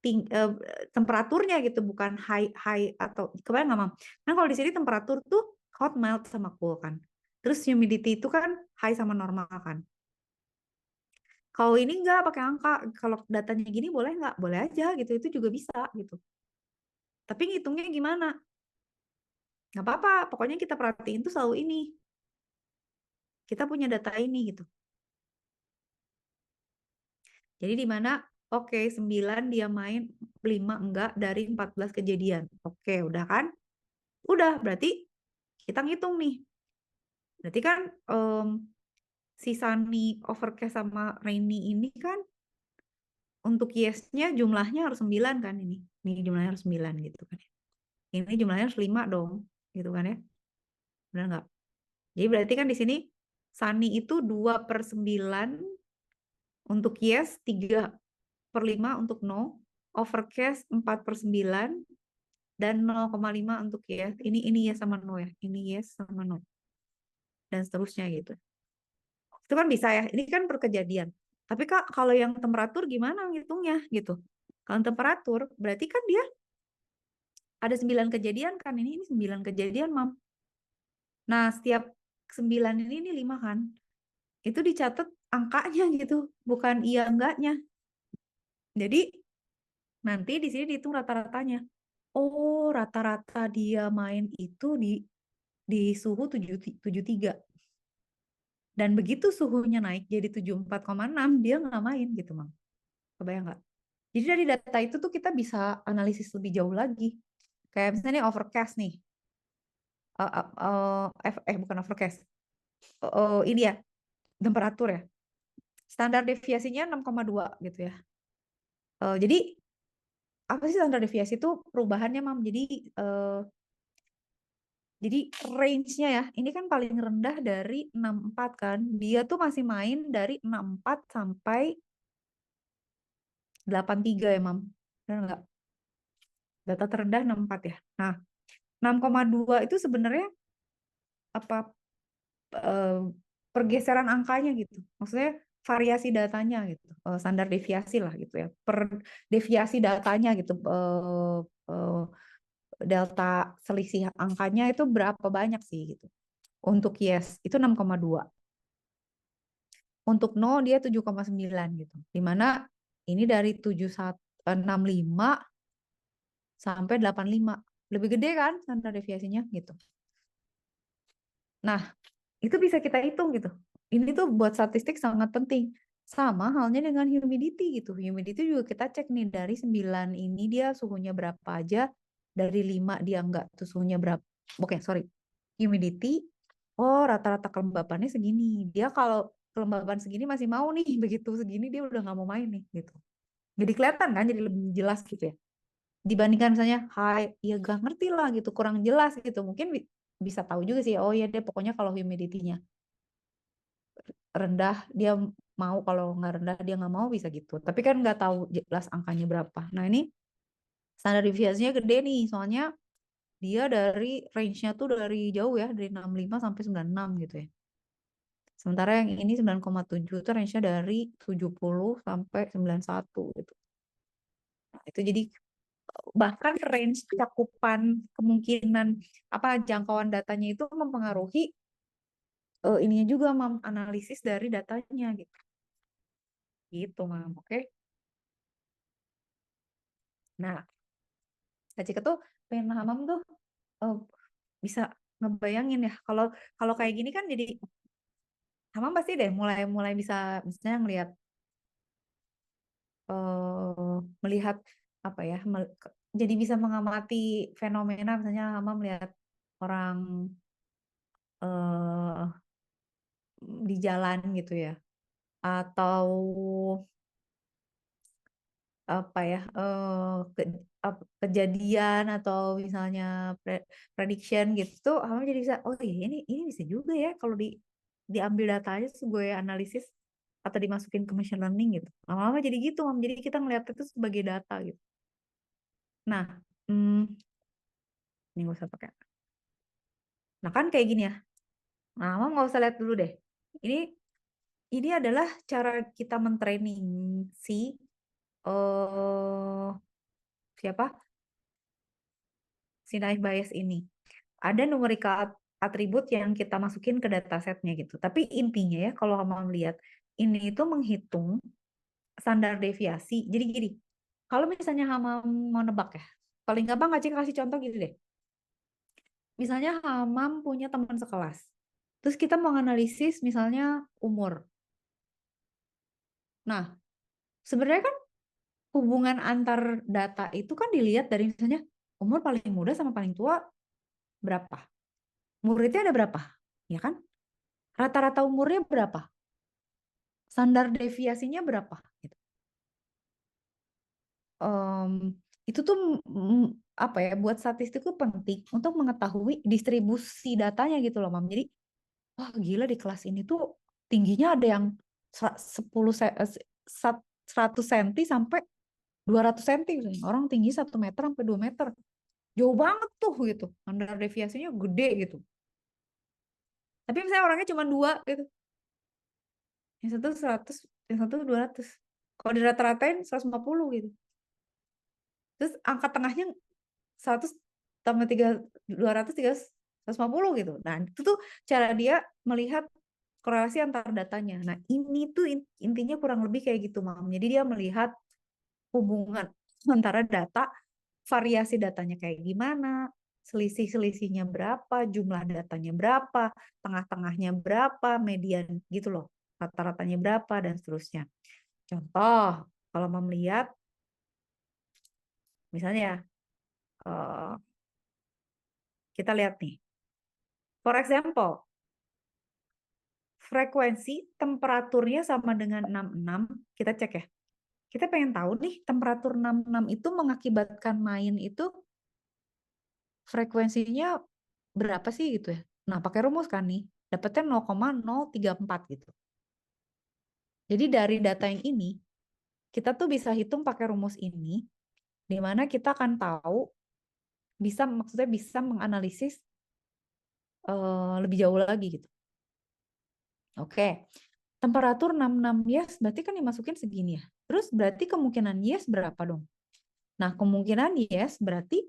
eh, temperaturnya gitu, bukan high high atau kebayang nggak, Mam? Kan kalau di sini temperatur tuh hot, mild sama cool kan. Terus humidity itu kan high sama normal kan. Kalau ini nggak pakai angka, kalau datanya gini boleh nggak? Boleh aja gitu, itu juga bisa gitu. Tapi ngitungnya gimana? Nggak apa-apa, pokoknya kita perhatiin tuh selalu ini. Kita punya data ini gitu. Jadi di mana, oke, 9 dia main, 5 enggak dari 14 kejadian. Oke, udah kan? Udah, berarti kita ngitung nih. Berarti kan em, si Sunny, Overcast sama Rainy ini kan untuk yes-nya jumlahnya harus 9 kan ini. Ini jumlahnya harus 9 gitu kan. Ini jumlahnya harus 5 dong, gitu kan ya. Benar nggak? Jadi berarti kan di sini Sunny itu 2/9 untuk yes, 3/5 untuk no, Overcast 4/9, dan 0,5 untuk yes. Ini yes sama no ya. Ini yes sama no. Dan seterusnya gitu. Itu kan bisa ya. Ini kan per kejadian. Tapi Kak, kalau yang temperatur gimana ngitungnya gitu? Kalau temperatur, berarti kan dia ada 9 kejadian kan. Ini 9 kejadian, Mam. Nah, setiap 9 ini 5 kan. Itu dicatat angkanya gitu, bukan iya enggaknya. Jadi nanti di sini dihitung rata-ratanya. Oh, rata-rata dia main itu di suhu 73. Dan begitu suhunya naik jadi 74,6, dia nggak main gitu, Mam. Kebayang nggak? Jadi dari data itu tuh kita bisa analisis lebih jauh lagi. Kayak misalnya nih overcast nih. Bukan overcast. Ini ya, temperatur ya. Standar deviasinya 6,2 gitu ya. Jadi apa sih standar deviasi itu perubahannya, Mam? Jadi range-nya ya, ini kan paling rendah dari 64 kan. Dia tuh masih main dari 64 sampai 83 ya, Mam. Benar nggak? Data terendah 64 ya. Nah, 6,2 itu sebenarnya apa eh, pergeseran angkanya gitu. Maksudnya variasi datanya gitu. Standar deviasi lah gitu ya. Per deviasi datanya gitu. Delta selisih angkanya itu berapa banyak sih gitu. Untuk yes itu 6,2. Untuk no dia 7,9 gitu. Dimana ini dari 7165 sampai 85. Lebih gede kan standar deviasinya gitu. Nah, itu bisa kita hitung gitu. Ini tuh buat statistik sangat penting. Sama halnya dengan humidity gitu. Humidity juga kita cek nih dari 9 ini dia suhunya berapa aja, dari 5 dia enggak tuh suhunya berapa. Oke, sorry. Humidity, oh rata-rata kelembapannya segini. Dia kalau kelembapan segini masih mau nih, begitu segini dia udah nggak mau main nih gitu. Jadi kelihatan kan, jadi lebih jelas gitu ya. Dibandingkan misalnya, hai, ya gak ngerti lah gitu, kurang jelas gitu. Mungkin bisa tahu juga sih, oh ya deh pokoknya kalau humidity-nya rendah dia mau, kalau nggak rendah dia nggak mau, bisa gitu. Tapi kan nggak tahu jelas angkanya berapa. Nah ini standar deviasinya gede nih, soalnya dia dari range-nya tuh dari jauh ya, dari 65 sampai 96 gitu ya. Sementara yang ini 9,7 itu range-nya dari 70 sampai 91 gitu. Nah, itu jadi bahkan range cakupan kemungkinan apa jangkauan datanya itu mempengaruhi ininya juga, Mam, analisis dari datanya gitu. Gitu, Mam. Oke. Nah, Kak Cika tuh pengen Hamam tuh eh, bisa ngebayangin ya kalau kalau kayak gini kan jadi Hamam pasti deh mulai mulai bisa misalnya ngelihat melihat apa ya jadi bisa mengamati fenomena, misalnya Hamam melihat orang eh, di jalan gitu ya, atau apa ya kejadian atau misalnya prediction gitu tuh Mama jadi bisa oh iya ini bisa juga ya kalau diambil datanya terus gue analisis atau dimasukin ke machine learning gitu. Lama-lama jadi gitu, Mam. Jadi kita ngeliat itu sebagai data gitu. Nah, ini gak usah pakai. Nah kan kayak gini ya. Nah, Mam nggak usah lihat dulu deh. Ini ini adalah cara kita mentraining si eh siapa si naif bias ini. Ada numerical atribut yang kita masukin ke datasetnya gitu. Tapi intinya ya kalau Mam lihat ini itu menghitung standar deviasi. Jadi gini, kalau misalnya Hamam mau nebak ya, paling gampang Aceh kasih contoh gitu deh. Misalnya Hamam punya teman sekelas. Terus kita mau analisis misalnya umur. Nah, sebenarnya kan hubungan antar data itu kan dilihat dari misalnya umur paling muda sama paling tua berapa. Muridnya ada berapa? Ya kan? Rata-rata umurnya berapa? Standar deviasinya berapa? Gitu. Em, itu tuh apa ya buat statistik itu penting untuk mengetahui distribusi datanya gitu loh, Mam. Jadi wah gila di kelas ini tuh tingginya ada yang 10 100 senti sampai 200 senti misalnya. Orang tinggi 1 meter sampai 2 meter. Jauh banget tuh gitu. Standar deviasinya gede gitu. Tapi misalnya orangnya cuma dua gitu. Yang satu 100, yang satu 200. Kalau dirata-ratain 150 gitu. Terus angka tengahnya 100 tambah 3 200 150 gitu. Nah, itu tuh cara dia melihat korelasi antar datanya. Nah, ini tuh intinya kurang lebih kayak gitu, Mam. Jadi dia melihat hubungan antara data, variasi datanya kayak gimana, selisih-selisihnya berapa, jumlah datanya berapa, tengah-tengahnya berapa, median gitu loh. Rata-ratanya berapa dan seterusnya. Contoh, kalau Mam lihat misalnya eh, kita lihat nih. For example, frekuensi temperaturnya sama dengan 66, kita cek ya. Kita pengen tahu nih temperatur 66 itu mengakibatkan main itu frekuensinya berapa sih gitu ya. Nah, pakai rumus kan nih, dapetnya 0,034 gitu. Jadi dari data yang ini, kita tuh bisa hitung pakai rumus ini, di mana kita akan tahu, bisa maksudnya bisa menganalisis lebih jauh lagi gitu. Oke, temperatur 66 yes, berarti kan dimasukin segini ya. Terus berarti kemungkinan yes berapa dong? Nah, kemungkinan yes berarti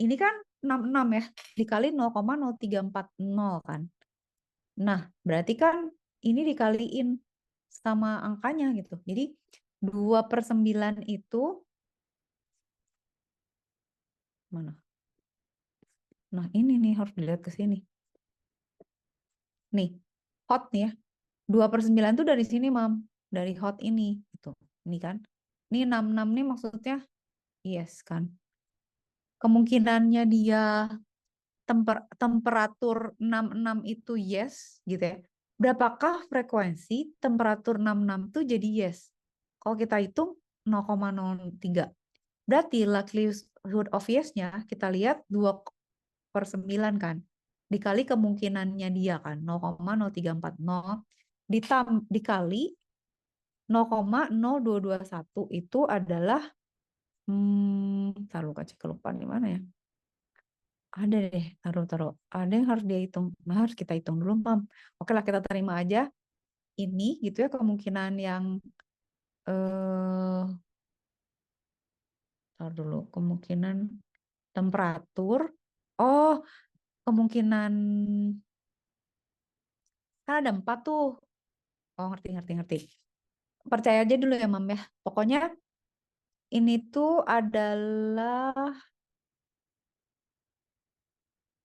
ini kan 66 ya, dikali 0,0340 kan. Nah, berarti kan ini dikaliin sama angkanya gitu. Jadi 2/9 itu, mana? Nah, ini nih harus dilihat ke sini. Nih, hot nih ya. 2/9 tuh dari sini, Mam. Dari hot ini. Gitu. Ini kan. Ini 66 nih maksudnya yes kan. Kemungkinannya dia temperatur 66 itu yes gitu ya. Berapakah frekuensi temperatur 66 itu jadi yes? Kalau kita hitung 0,03. Berarti likelihood of yes-nya kita lihat 2/9 kan. Dikali kemungkinannya dia kan 0,0340 dikali 0,0221 itu adalah taruh cek kelupaan di mana ya? Ada deh, taruh. Ada yang harus dia hitung. Nah, harus kita hitung dulu, Mam. Oke lah, kita terima aja ini gitu ya kemungkinan yang taruh dulu kemungkinan temperatur. Oh, kemungkinan kan ada 4 tuh. Oh, ngerti. Percaya aja dulu ya, Mam ya. Pokoknya ini tuh adalah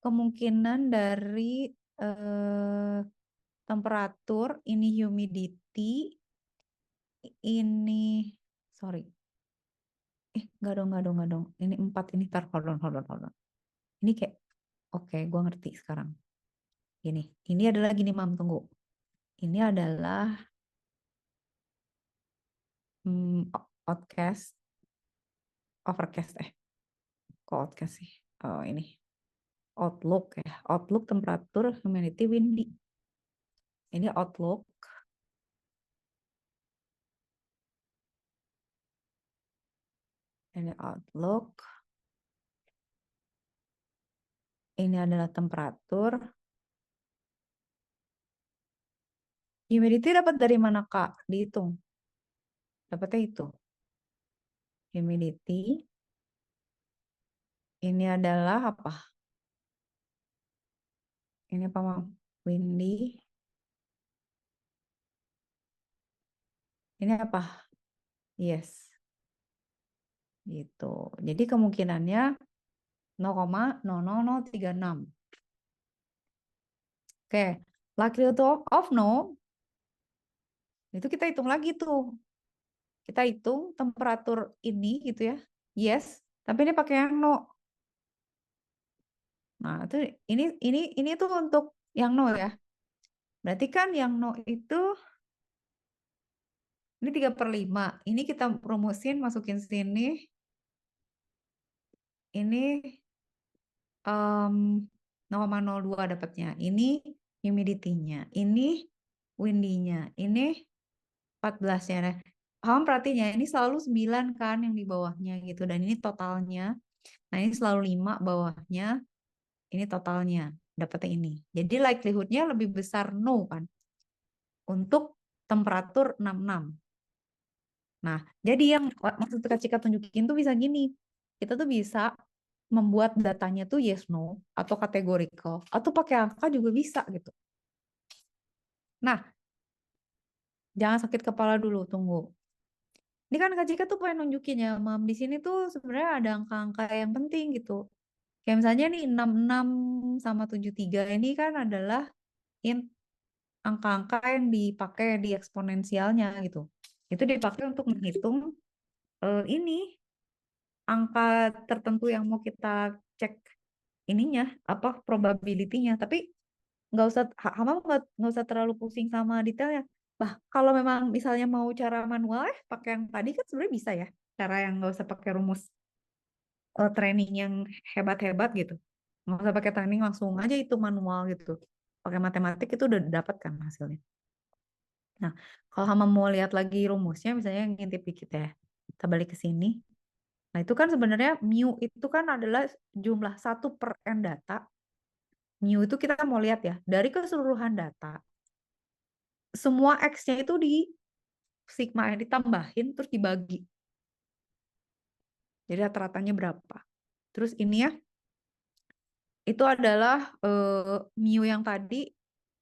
kemungkinan dari eh, temperatur, ini humidity, ini sorry. Nggak dong. Ini 4 ini hold on. Ini kayak, oke, gue ngerti sekarang. Ini adalah gini, Mam, tunggu. Ini adalah outcast. overcast kok outcast sih. Oh ini outlook ya. Outlook temperatur, humidity, windy. Ini outlook. Ini outlook. Ini adalah temperatur. Humidity dapat dari mana, Kak? Dihitung. Dapatnya itu. Humidity. Ini adalah apa? Ini apa, Mam? Windy. Ini apa? Yes. Gitu. Jadi kemungkinannya 0,00036. Oke. Likelihood of no, itu kita hitung lagi tuh. Kita hitung temperatur ini gitu ya. Yes. Tapi ini pakai yang no. Nah, itu ini tuh untuk yang no ya. Berarti kan yang no itu ini 3/5. Ini kita rumusin, masukin sini. Ini 0,02 dapatnya. Ini humidity-nya. Ini windy-nya. Ini 14 ya. Nah, perhatiin ya, ini selalu 9 kan yang di bawahnya gitu. Dan ini totalnya. Nah, ini selalu 5 bawahnya. Ini totalnya. Dapatnya ini. Jadi likelihood-nya lebih besar no kan. Untuk temperatur 66. Nah, jadi yang maksud Kak Cika tunjukin tuh bisa gini. Kita tuh bisa membuat datanya tuh yes no atau categorical atau pakai angka juga bisa gitu. Nah, jangan sakit kepala dulu, tunggu. Ini kan Kak Cika tuh pengen nunjukin ya, Mam, di sini tuh sebenarnya ada angka-angka yang penting gitu. Kayak misalnya nih 66 sama 73 ini kan adalah in angka-angka yang dipakai di eksponensialnya gitu. Itu dipakai untuk menghitung ini angka tertentu yang mau kita cek ininya apa probability-nya. Tapi nggak usah Hama nggak usah terlalu pusing sama detailnya. Bah, kalau memang misalnya mau cara manual pakai yang tadi kan sebenarnya bisa ya. Cara yang nggak usah pakai rumus training yang hebat-hebat gitu. Nggak usah pakai training langsung aja itu manual gitu. Pakai matematik itu udah dapat kan hasilnya. Nah, kalau Hama mau lihat lagi rumusnya misalnya yang ngintip dikit ya. Kita balik ke sini. Nah, itu kan sebenarnya mu itu kan adalah jumlah satu per n data. Mu itu kita mau lihat ya, dari keseluruhan data, semua X-nya itu di sigma yang ditambahin terus dibagi. Jadi rata-ratanya berapa. Terus ini ya, itu adalah mu yang tadi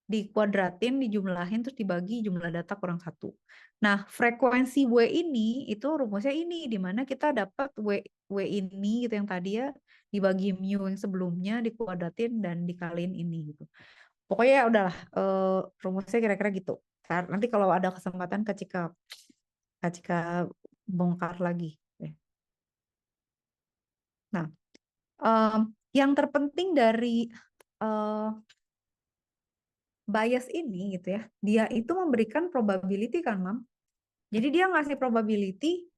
dikuadratin, dijumlahin, terus dibagi jumlah data kurang satu. Nah, frekuensi W ini, itu rumusnya ini, di mana kita dapat W ini gitu yang tadi ya, dibagi mu yang sebelumnya, dikuadratin, dan dikaliin ini gitu. Pokoknya ya udahlah, rumusnya kira-kira gitu. Nanti kalau ada kesempatan Kak Cika bongkar lagi. Nah, yang terpenting dari eh, bias ini gitu ya, dia itu memberikan probability kan, Mam. Jadi dia ngasih probability,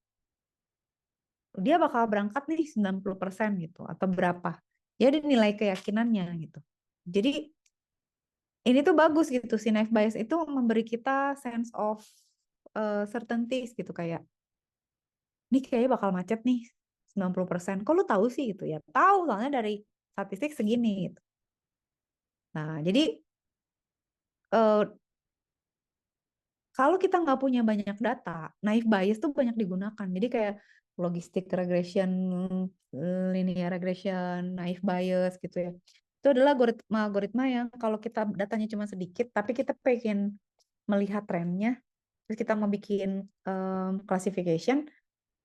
dia bakal berangkat nih 90% gitu, atau berapa. Ya ada nilai keyakinannya gitu. Jadi ini tuh bagus gitu, si naive bias itu memberi kita sense of certainties gitu, kayak ini kayaknya bakal macet nih 90%. Kok lu tahu sih gitu ya? Tahu soalnya dari statistik segini gitu. Nah, jadi eh, kalau kita nggak punya banyak data, naive bias tuh banyak digunakan. Jadi kayak logistic regression, linear regression, naive bias gitu ya. Itu adalah algoritma yang kalau kita datanya cuma sedikit, tapi kita pengen melihat trennya, terus kita mau bikin classification,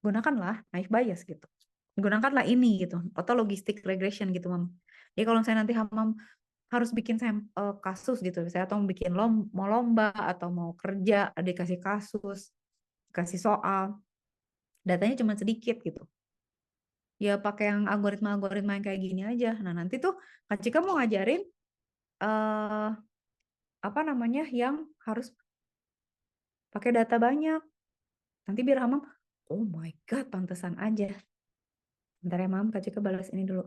gunakanlah naive bias gitu. Gunakanlah ini gitu, atau logistic regression gitu, Mam. Jadi kalau saya nanti Hamam harus bikin kasus gitu, saya atau bikin mau lomba atau mau kerja, dikasih kasus, kasih soal, datanya cuma sedikit gitu. Ya pakai yang algoritma-algoritma yang kayak gini aja. Nah nanti tuh Kak Cika mau ngajarin eh apa namanya yang harus pakai data banyak. Nanti biar Hamam, oh my God, pantesan aja. Bentar ya, Mam. Kak Cika balas ini dulu.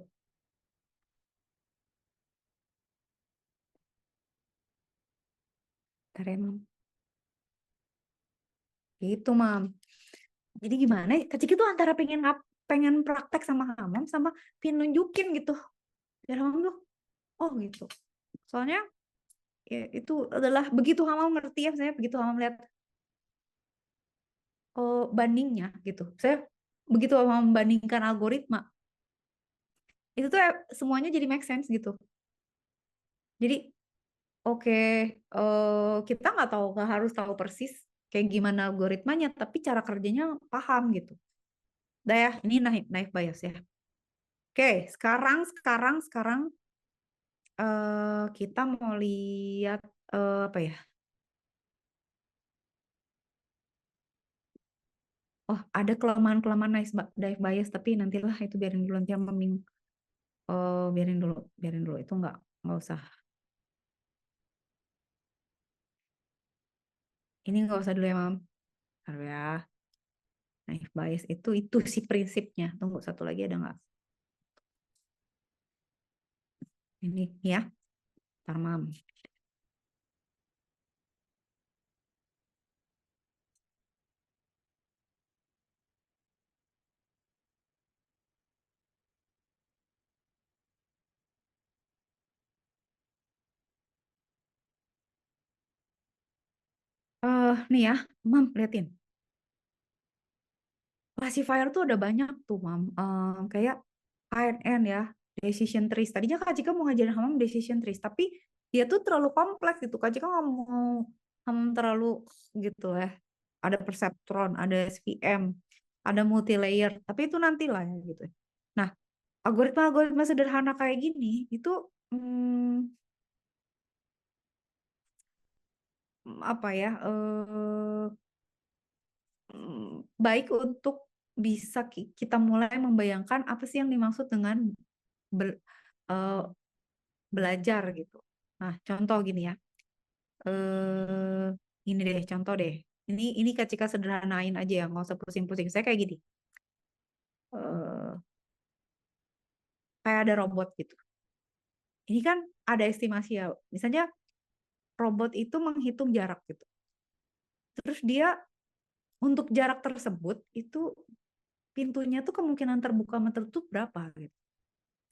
Bentar ya, Mam. Gitu, Mam. Jadi gimana ya? Kak Cika tuh antara pengen praktek sama Hamam sama pengen nunjukin gitu. Biar Hamam tuh, oh gitu. Soalnya ya, itu adalah begitu Hamam ngerti ya, saya begitu Hamam lihat bandingnya gitu. Saya begitu Hamam membandingkan algoritma, itu tuh semuanya jadi make sense gitu. Jadi oke, kita nggak harus tahu persis kayak gimana algoritmanya, tapi cara kerjanya paham gitu. Udah ya, ini naik bias ya. Oke, sekarang kita mau lihat apa ya? Oh, ada kelemahan-kelemahan dive bias, tapi nantilah itu biarin dulu nanti yang meming. Biarin dulu itu nggak usah. Ini nggak usah dulu ya, Mam. Bentar ya. Dive bias itu sih prinsipnya. Tunggu satu lagi ada nggak? Ini ya, ntar Mam. Nih ya, Mam liatin. Classifier tuh ada banyak tuh, Mam. Kayak KNN ya, decision trees. Tadinya Kak Cika mau ngajarin Hamam decision trees, tapi dia tuh terlalu kompleks gitu. Kak Cika nggak mau Hamam terlalu gitu ya. Ada perceptron, ada SVM, ada multi layer. Tapi itu nantilah ya gitu. Nah, algoritma-algoritma sederhana kayak gini itu apa ya? Baik untuk bisa kita mulai membayangkan apa sih yang dimaksud dengan bel- eh, belajar gitu. Nah, contoh gini ya. Eh, ini deh, contoh deh. Ini Kak Cika sederhanain aja ya, nggak usah pusing-pusing. Saya kayak gini. Eh, kayak ada robot gitu. Ini kan ada estimasi ya. Misalnya robot itu menghitung jarak gitu. Terus dia untuk jarak tersebut itu pintunya tuh kemungkinan terbuka sama tertutup berapa gitu.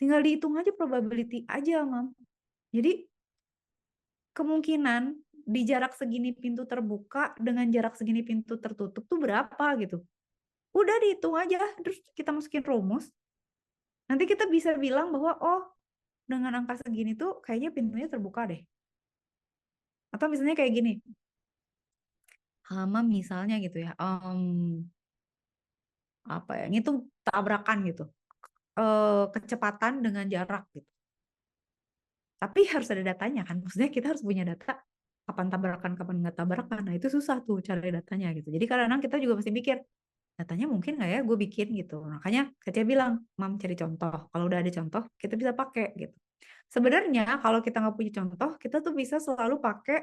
Tinggal dihitung aja probability aja, Mam. Jadi kemungkinan di jarak segini pintu terbuka dengan jarak segini pintu tertutup tuh berapa gitu. Udah dihitung aja, terus kita masukin rumus. Nanti kita bisa bilang bahwa oh dengan angka segini tuh kayaknya pintunya terbuka deh. Atau misalnya kayak gini, hama misalnya gitu ya, apa ya, ngitung tabrakan gitu, kecepatan dengan jarak gitu. Tapi harus ada datanya kan, maksudnya kita harus punya data kapan tabrakan, kapan nggak tabrakan. Nah itu susah tuh cari datanya gitu. Jadi kadang-kadang kita juga mesti mikir, datanya mungkin nggak ya gue bikin gitu. Makanya Katia bilang, Mam cari contoh. Kalau udah ada contoh, kita bisa pakai gitu. Sebenarnya kalau kita nggak punya contoh, kita tuh bisa selalu pakai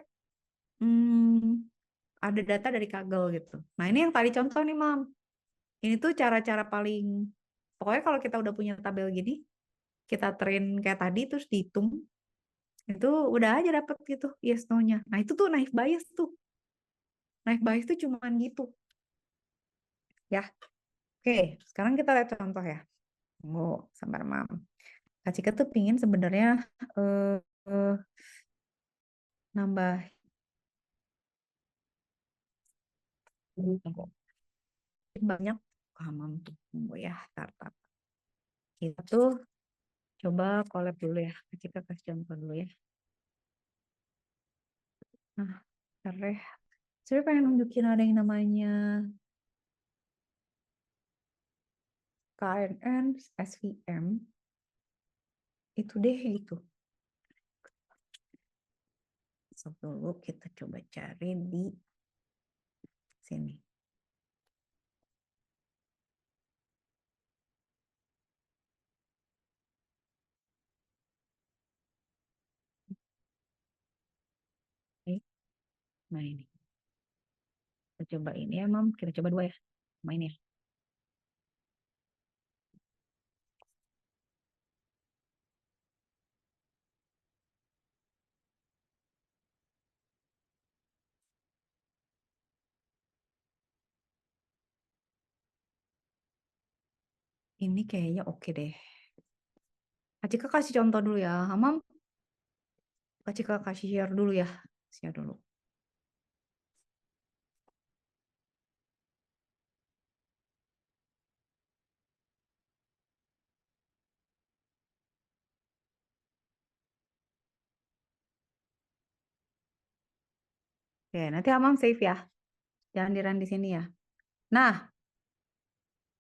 ada data dari Kaggle gitu. Nah ini yang tadi contoh nih, Mam. Ini tuh cara-cara paling, pokoknya kalau kita udah punya tabel gini, kita train kayak tadi terus dihitung, itu udah aja dapet gitu yes no-nya. Nah itu tuh naif bias tuh. Naif bias tuh cuman gitu ya. Oke, sekarang kita lihat contoh ya. Tunggu, sabar, Mam. Kak Cika tuh pingin sebenarnya eh, eh, nambah tunggu, banyak paham tuh. Tunggu ya, tar. Kita tuh coba collab dulu ya. Kak Cika kasih contoh dulu ya. Nah, ntar. Saya pengen nunjukin ada yang namanya KNN SVM. Itu deh itu. So, dulu kita coba cari di sini. Oke. Nah ini. Kita coba ini ya, Mam. Kita coba dua ya. Main ya. Ini kayaknya oke deh. Kak Cika kasih contoh dulu ya. Hamam, Kak Cika kasih share dulu ya. Share dulu. Oke, nanti Hamam save ya. Jangan di-run di sini ya. Nah,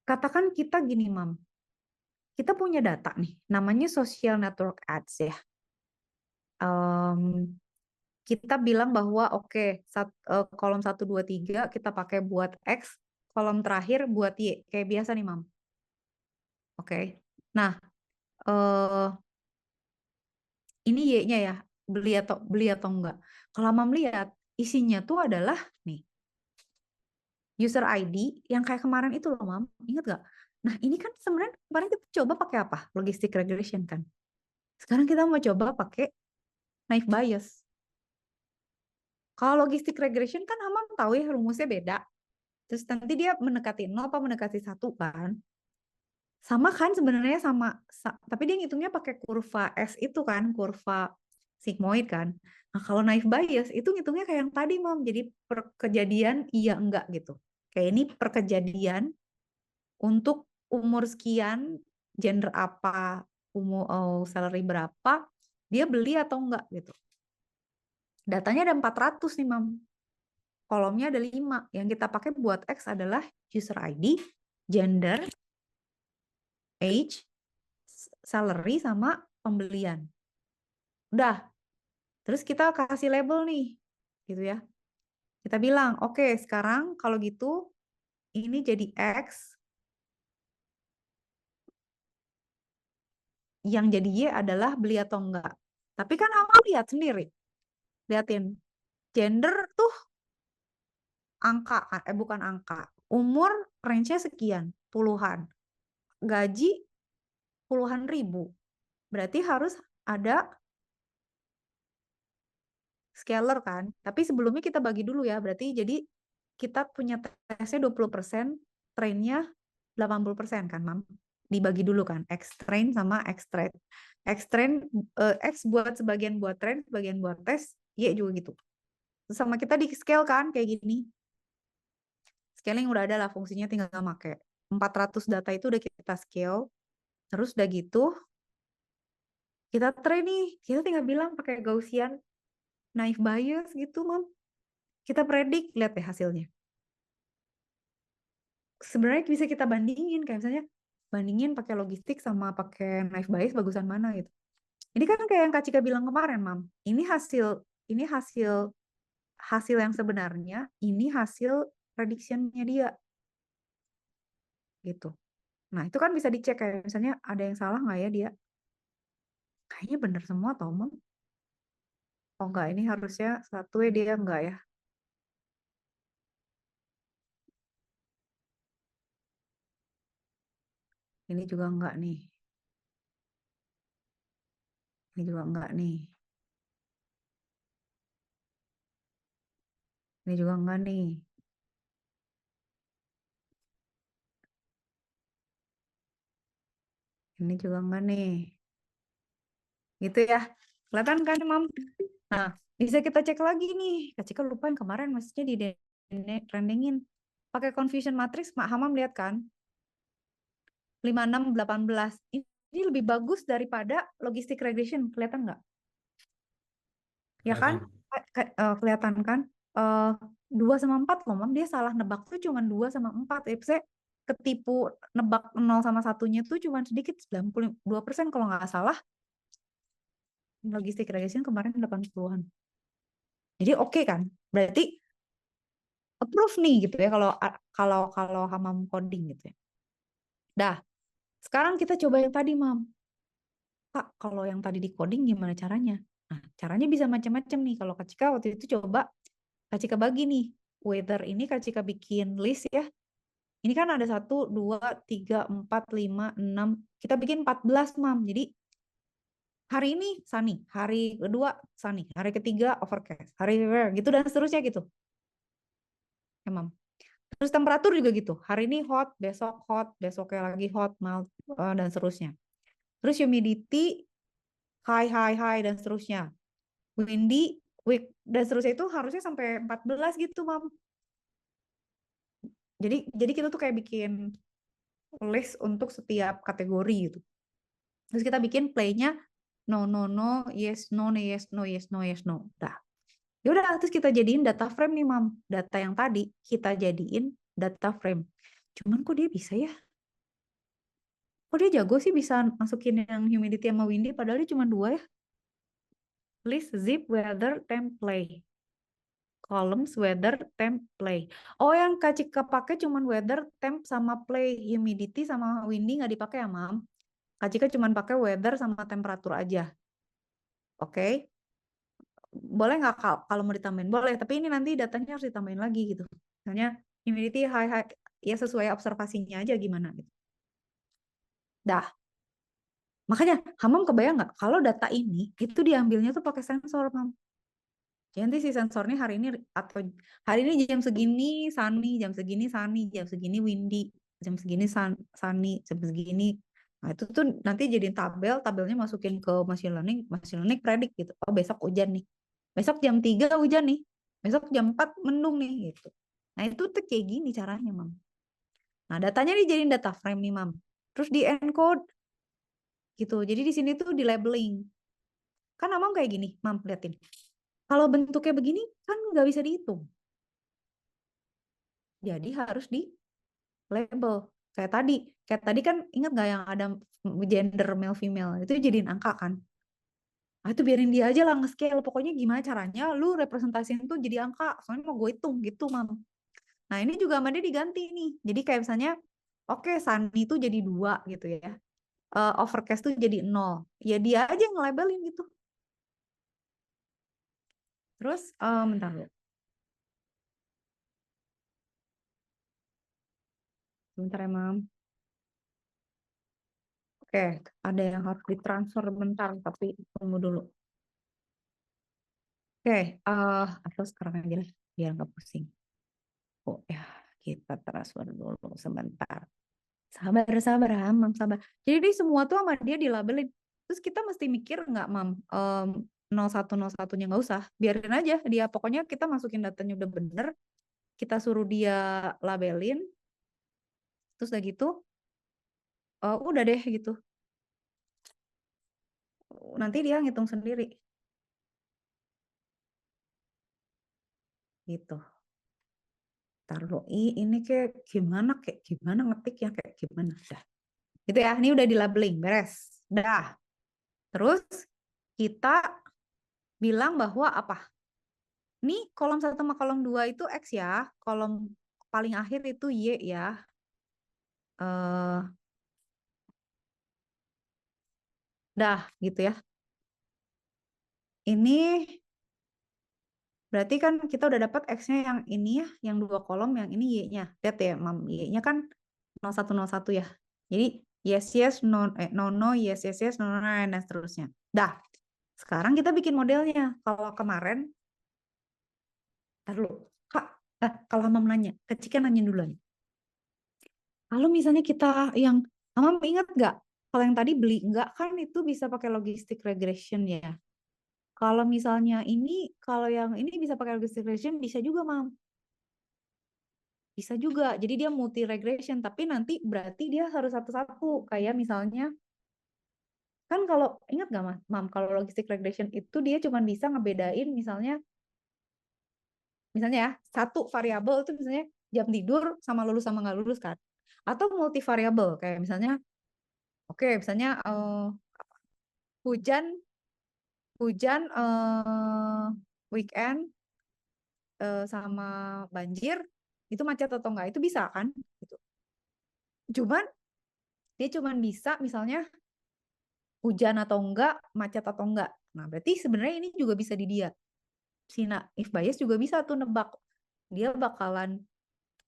katakan kita gini, Mam. Kita punya data nih, namanya social network ads ya. Em, kita bilang bahwa oke, kolom 1, 2, 3 kita pakai buat X, kolom terakhir buat Y. Kayak biasa nih, Mam. Oke. Nah, eh ini Y-nya ya, beli atau enggak. Kalau Mam lihat, isinya tuh adalah nih, user ID yang kayak kemarin itu loh, Mam. Ingat gak? Nah, ini kan sebenarnya kemarin kita coba pakai apa? Logistic regression kan. Sekarang kita mau coba pakai naive Bayes. Kalau logistic regression kan Hamam tahu ya rumusnya beda. Terus nanti dia mendekati 0 apa mendekati 1 kan. Sama kan sebenarnya tapi dia ngitungnya pakai kurva S itu kan, kurva sigmoid kan. Nah, kalau naive Bayes itu ngitungnya kayak yang tadi, Mam. Jadi per kejadian iya enggak gitu. Kayak ini per kejadian untuk umur sekian, gender apa, salary berapa, dia beli atau enggak gitu. Datanya ada 400 nih, Mam. Kolomnya ada 5. Yang kita pakai buat X adalah user ID, gender, age, salary, sama pembelian. Udah. Terus kita kasih label nih. Gitu ya. Kita bilang, oke, sekarang kalau gitu ini jadi X, yang jadi Y adalah beli atau enggak. Tapi kan awal lihat sendiri. Liatin. Gender tuh angka, bukan angka. Umur range-nya sekian, puluhan. Gaji puluhan ribu. Berarti harus ada scalar kan. Tapi sebelumnya kita bagi dulu ya. Berarti jadi kita punya tesnya 20%, trainnya 80% kan, Mam. Dibagi dulu kan, X train sama X train. X train, X buat sebagian buat train, sebagian buat tes, Y juga gitu. Terus sama kita di scale kan, kayak gini. Scaling udah ada lah fungsinya, tinggal pakai. 400 data itu udah kita scale. Terus udah gitu, kita train nih. Kita tinggal bilang pakai Gaussian, naive Bayes gitu, Mam. Kita predik, lihat deh hasilnya. Sebenarnya bisa kita bandingin, kayak misalnya bandingin pakai logistik sama pakai naive Bayes bagusan mana gitu. Ini kan kayak yang Kak Cika bilang kemarin, Mam. Ini hasil yang sebenarnya, ini hasil prediksinya dia gitu. Nah, itu kan bisa dicek kayak misalnya ada yang salah nggak ya dia? Kayaknya bener semua tau, Mam. Oh enggak, ini harusnya satu ya dia enggak ya. Ini juga enggak nih. Ini juga enggak nih. Ini juga enggak nih. Ini juga enggak nih. Gitu ya. Kelihatan kan, Mam? Nah, bisa kita cek lagi nih. Kak Cika lupa yang kemarin maksudnya di rendengin. Pakai confusion matrix, Mak Hamam lihat kan? 56, 18. Ini lebih bagus daripada logistic regression. Kelihatan nggak? Ya kan? Kelihatan kan? Eh 2 sama 4 loh, Mam. Dia salah nebak tuh cuma 2 sama 4. Saya ketipu nebak 0 sama satunya tuh cuma sedikit, 92% kalau nggak salah. Logistic regression kemarin 80-an. Jadi oke kan? Berarti approve nih gitu ya kalau kalau kalau Hamam coding gitu ya. Dah, sekarang kita coba yang tadi, Mam. Kak, kalau yang tadi di coding gimana caranya? Nah, caranya bisa macam-macam nih. Kalau Kak Cika waktu itu coba Kak Cika bagi nih. Weather ini Kak Cika bikin list ya. Ini kan ada 1, 2, 3, 4, 5, 6. Kita bikin 14, Mam. Jadi hari ini sunny, hari kedua sunny, hari ketiga overcast, hari gitu dan seterusnya gitu. Ya, Mam. Terus temperatur juga gitu. Hari ini hot, besoknya lagi hot, mild, dan seterusnya. Terus humidity, high, dan seterusnya. Windy, weak, dan seterusnya itu harusnya sampai 14 gitu, Mam. Jadi kita tuh kayak bikin list untuk setiap kategori gitu. Terus kita bikin play-nya no, no, no, yes, no, no, yes, no, yes, no, yes, no. Dah. Ya udah, terus kita jadiin data frame nih, Mam. Data yang tadi kita jadiin data frame. Cuman kok dia bisa ya? Kok dia jago sih bisa masukin yang humidity sama windy padahal dia cuma dua ya? List zip weather template. Columns weather temp play. Oh, yang Kak Cika pakai cuman weather temp sama play, humidity sama windy nggak dipakai ya, Mam? Kak Cika cuman pakai weather sama temperatur aja. Oke. Boleh nggak kalau mau ditambahin? Boleh, tapi ini nanti datanya harus ditambahin lagi gitu. Misalnya humidity high, ya sesuai observasinya aja gimana gitu. Dah, makanya Hamam kebayang nggak kalau data ini itu diambilnya tuh pakai sensor, Mam. Jadi nanti si sensornya hari ini atau hari ini jam segini sunny, jam segini windy, jam segini sunny, jam segini. Nah, itu tuh nanti jadiin tabelnya masukin ke machine learning predik gitu. Oh, besok hujan nih. Besok jam 3 hujan nih. Besok jam 4 mendung nih gitu. Nah, itu tuh kayak gini caranya, Mam. Nah, datanya dijadiin data frame nih, Mam. Terus di encode gitu. Jadi di sini tuh di labeling. Kan Mam kayak gini, Mam, liatin. Kalau bentuknya begini kan nggak bisa dihitung. Jadi harus di label. Kayak tadi kan ingat nggak yang ada gender male female itu jadiin angka kan? Ah, itu biarin dia aja lah nge-scale. Pokoknya gimana caranya lu representasiin tuh jadi angka. Soalnya mau gue hitung gitu, Mam. Nah, ini juga sama dia diganti nih. Jadi kayak misalnya, oke, sunny itu jadi 2 gitu ya. Overcast tuh jadi 0. Ya dia aja yang nge-labelin gitu. Terus, bentar lu. Bentar ya, Mam. Oke, ada yang harus ditransfer bentar, tapi tunggu dulu. Oke, atau sekarang aja lah, biar nggak pusing. Oh ya, kita transfer dulu sebentar. Sabar, sabar, Mam, sabar. Jadi ini semua tuh sama dia dilabelin. Terus kita mesti mikir nggak, Mam? 0101-nya nggak usah. Biarin aja dia. Pokoknya kita masukin datanya udah bener. Kita suruh dia labelin. Terus udah gitu, udah deh gitu. Nanti dia ngitung sendiri. Gitu. Taruh ini kayak gimana ngetik ya kayak gimana. Dah. Gitu ya. Ini udah di labeling, beres. Dah. Terus kita bilang bahwa apa? Nih kolom 1 sama kolom 2 itu X ya. Kolom paling akhir itu Y ya. eh Dah gitu ya. Ini berarti kan kita udah dapat X-nya yang ini ya, yang 2 kolom, yang ini Y-nya. Lihat ya, Mam, Y-nya kan 0101 ya. Jadi yes yes no no yes yes yes no no no, dan seterusnya. Dah. Sekarang kita bikin modelnya. Kalau kemarin, ntar dulu. Kak, kalau Mam nanya, ke Cika nanya duluan. Kalau misalnya kita yang, Mam ingat nggak? Kalau yang tadi beli nggak kan itu bisa pakai logistic regression ya. Kalau misalnya kalau yang ini bisa pakai logistic regression, bisa juga, Mam. Bisa juga. Jadi dia multi regression, tapi nanti berarti dia harus satu-satu. Kayak misalnya, kan kalau ingat nggak, Mam, kalau logistic regression itu dia cuma bisa ngebedain misalnya ya, satu variabel itu misalnya jam tidur sama lulus sama nggak lulus kan. Atau multi variabel kayak misalnya, oke, misalnya hujan hujan weekend sama banjir itu macet atau enggak itu bisa kan gitu. Cuman dia cuman bisa misalnya hujan atau enggak, macet atau enggak. Nah, berarti sebenarnya ini juga bisa di dia. Si if bias juga bisa tuh nebak dia bakalan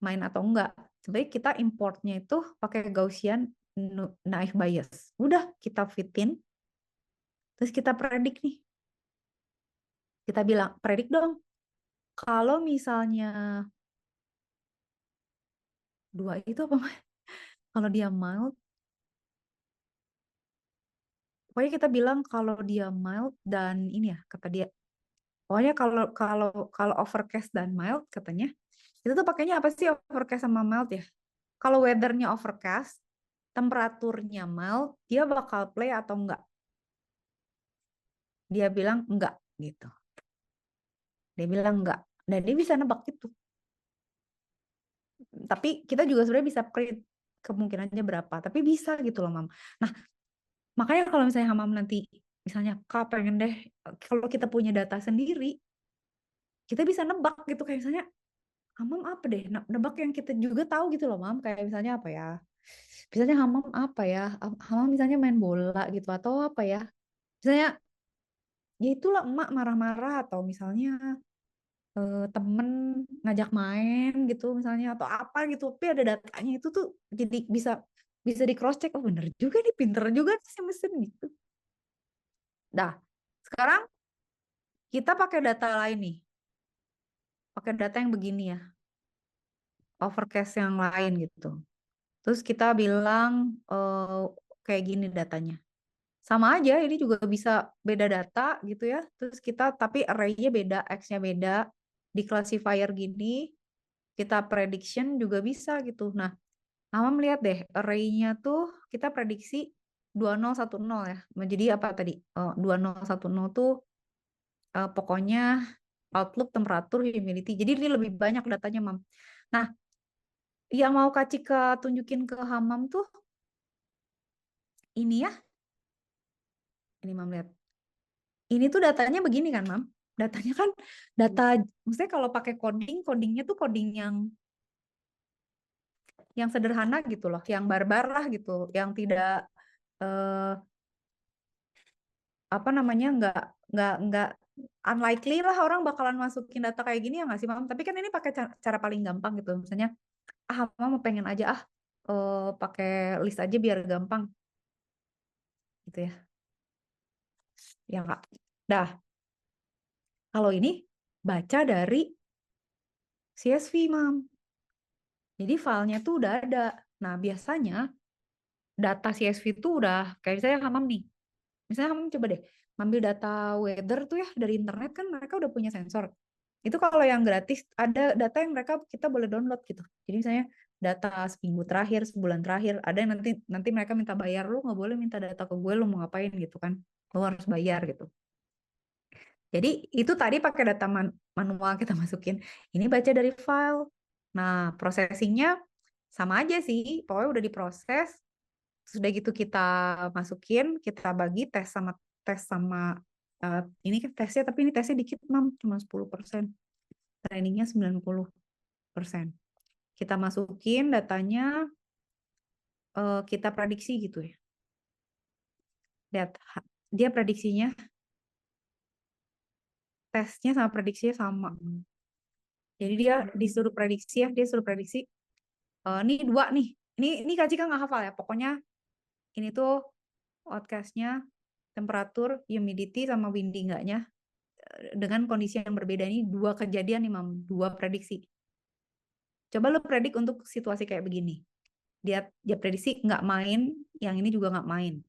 main atau enggak. Sebaik kita importnya itu pakai Gaussian naif bias. Udah kita fitin, terus kita predik nih. Kita bilang, predik dong. Kalau misalnya Dua itu apa? Kalau dia mild, pokoknya kita bilang kalau dia mild dan ini ya kata dia. Pokoknya kalau kalau kalau overcast dan mild katanya, itu tuh pakainya apa sih overcast sama mild ya? Kalau weathernya overcast, temperaturnya mild, dia bakal play atau enggak? Dia bilang enggak gitu. Dia bilang enggak. Dan dia bisa nebak gitu. Tapi kita juga sebenarnya bisa predict kemungkinannya berapa. Tapi bisa gitu loh, Mam. Nah, makanya kalau misalnya Hamam nanti, misalnya, Kak pengen deh, kalau kita punya data sendiri, kita bisa nebak gitu. Kayak misalnya, Hamam apa deh? Nebak yang kita juga tahu gitu loh, Mam. Kayak misalnya apa ya? Misalnya Hamam apa ya? Hamam misalnya main bola gitu. Atau apa ya? Misalnya, ya itulah emak marah-marah. Atau misalnya temen ngajak main gitu misalnya. Atau apa gitu. Tapi ada datanya itu tuh jadi bisa bisa di cross check. Oh bener juga nih, pinter juga nih si mesin gitu. Dah, sekarang kita pakai data lain nih. Pakai data yang begini ya. Overcast yang lain gitu. Terus kita bilang kayak gini datanya. Sama aja, ini juga bisa beda data gitu ya. Terus kita tapi array-nya beda, X-nya beda. Di classifier gini, kita prediction juga bisa gitu. Nah, Mama melihat deh, array-nya tuh kita prediksi 2010 ya. Jadi apa tadi? 2010 tuh pokoknya outlook, temperatur, humidity. Jadi ini lebih banyak datanya, Mam. Nah, yang mau Kak Cika tunjukin ke Hamam tuh ini ya. Ini Mam lihat. Ini tuh datanya begini kan, Mam. Datanya kan data, maksudnya kalau pakai coding, codingnya tuh coding yang sederhana gitu loh, yang barbar lah gitu, yang tidak eh, apa namanya nggak unlikely lah orang bakalan masukin data kayak gini ya nggak sih, Mam? Tapi kan ini pakai cara paling gampang gitu, misalnya Mama pengen aja pakai list aja biar gampang gitu ya, ya nggak? Dah, kalau ini baca dari CSV, Mam. Jadi filenya tuh udah ada. Nah, biasanya data CSV tuh udah, kayak saya Hamam nih. Misalnya Hamam coba deh, ngambil data weather tuh ya dari internet kan mereka udah punya sensor. Itu kalau yang gratis, ada data yang mereka kita boleh download gitu. Jadi misalnya data seminggu terakhir, sebulan terakhir, ada yang nanti nanti mereka minta bayar, lu nggak boleh minta data ke gue, lu mau ngapain gitu kan. Lu harus bayar gitu. Jadi itu tadi pakai data manual kita masukin. Ini baca dari file. Nah, processingnya sama aja sih. Pokoknya udah diproses. Sudah gitu kita masukin, kita bagi tes sama ini kan tesnya, tapi ini tesnya dikit, Mam, cuma 10%. Trainingnya 90%. Kita masukin datanya, kita prediksi gitu ya. Lihat, dia prediksinya, tesnya sama prediksinya sama. Jadi dia disuruh prediksi ya, dia suruh prediksi. Ini dua nih. Ini Kak Cika nggak hafal ya. Pokoknya ini tuh outcastnya temperatur, humidity, sama windy enggaknya dengan kondisi yang berbeda. Ini dua kejadian nih, Mam. Dua prediksi. Coba lo predik untuk situasi kayak begini. Dia prediksi nggak main, yang ini juga nggak main.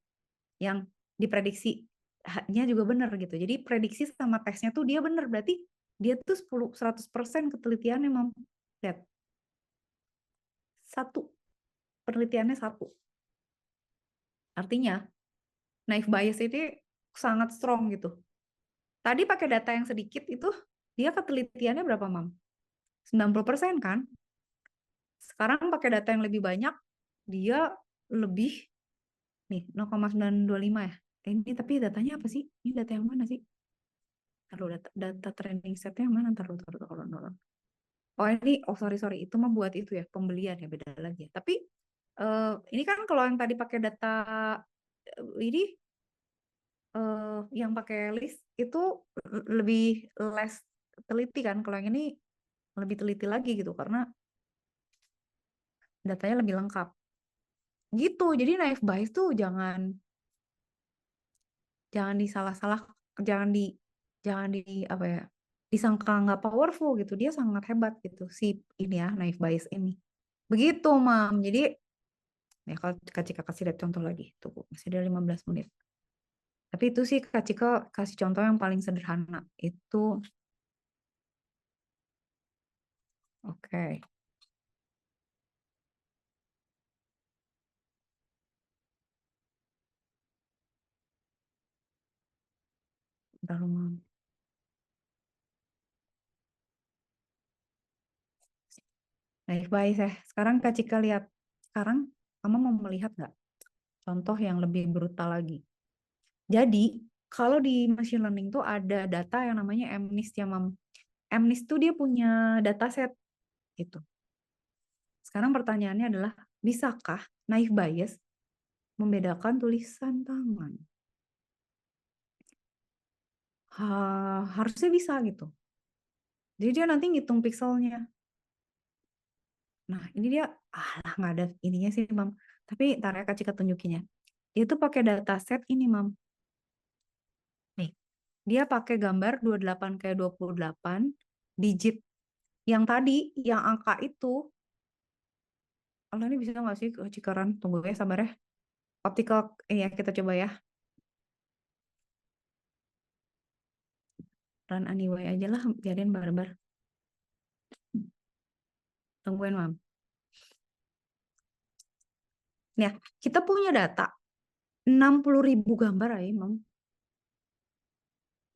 Yang diprediksi hanya juga benar gitu. Jadi prediksi sama tesnya tuh dia benar. Berarti dia tuh 100% ketelitiannya, Mam. Lihat. Satu. Penelitiannya satu. Artinya, naive bias ini sangat strong gitu. Tadi pakai data yang sedikit itu, dia ketelitiannya berapa, Mam? 90% kan? Sekarang pakai data yang lebih banyak, dia lebih, nih, 0,925 ya. Ini tapi datanya apa sih? Ini data yang mana sih? Taruh data training setnya yang mana? Taruh. Oh ini, oh sorry, itu mah buat itu ya, pembelian ya, beda lagi ya. Tapi ini kan kalau yang tadi pakai data ini yang pakai list itu lebih less teliti kan. Kalau yang ini lebih teliti lagi gitu karena datanya lebih lengkap. Gitu. Jadi naive bias tuh jangan disalah-salah, jangan di jangan di apa ya? Disangka nggak powerful gitu. Dia sangat hebat gitu si ini ya, naive bias ini. Begitu, Mam. Jadi, ya kalau Kak Cika kasih lihat contoh lagi. Tunggu, masih ada 15 menit. Tapi itu sih Kak Cika kasih contoh yang paling sederhana. Itu, oke. Bentar, Mam. Baik-baik, saya. Sekarang Kak Cika lihat. Sekarang, kamu mau melihat nggak contoh yang lebih brutal lagi? Jadi, kalau di machine learning tuh ada data yang namanya MNIST ya, Mam. MNIST tuh dia punya dataset gitu. Sekarang pertanyaannya adalah, bisakah naive Bayes membedakan tulisan tangan? Harusnya bisa gitu. Jadi dia nanti ngitung pixelnya. Nah, ini dia, nggak ada ininya sih, Mam. Tapi ntar ya Kak Cika tunjukin ya. Dia tuh pakai dataset ini, Mam. Nih, dia pakai gambar 28 kayak 28 digit. Yang tadi, yang angka itu, Allah ini bisa nggak sih Cikaran? Tunggu ya, sabar ya. Optical, ya kita coba ya. Run anyway aja lah, biarin barbar. Tungguin, Mam. Nah, kita punya data 60.000 gambar ya, Mam.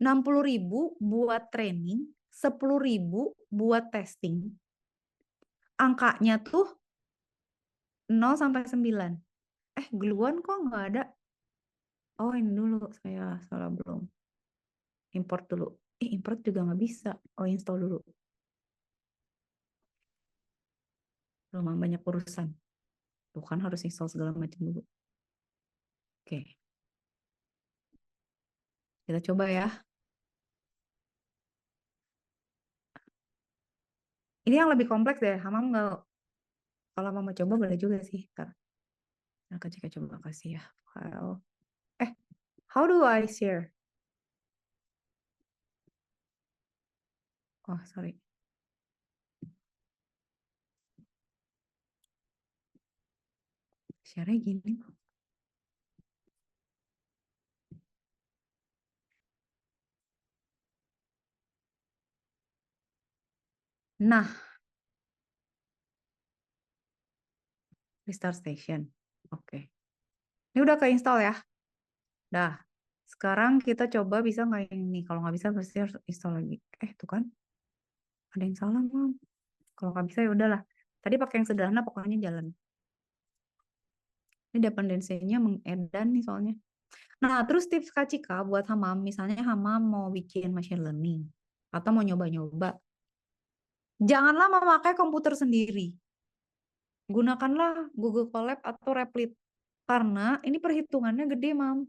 60.000 buat training, 10.000 buat testing. Angkanya tuh 0 sampai 9. Gluon kok nggak ada? Oh, ini dulu. Saya salah belum. Import dulu. Import juga nggak bisa. Oh, install dulu. Belum banyak urusan. Tuh kan harus install segala macam dulu. Oke, kita coba ya. Ini yang lebih kompleks deh. Hamam nggak, kalau mau coba boleh juga sih. Ntar, kita coba kasih ya. File. Eh, how do I share? Oh, sorry. Share gini. Nah, restart station. Oke. Ini udah keinstall ya. Dah. Sekarang kita coba bisa nggak yang ini. Kalau nggak bisa pasti harus install lagi. Tuh kan. Ada yang salah, Mam. Kalau nggak bisa ya udahlah. Tadi pakai yang sederhana pokoknya jalan. Ini dependensinya mengedan nih soalnya. Nah, terus tips Kak Cika buat Hamam, misalnya Hamam mau bikin machine learning atau mau nyoba-nyoba, janganlah memakai komputer sendiri. Gunakanlah Google Colab atau Replit karena ini perhitungannya gede, Mam.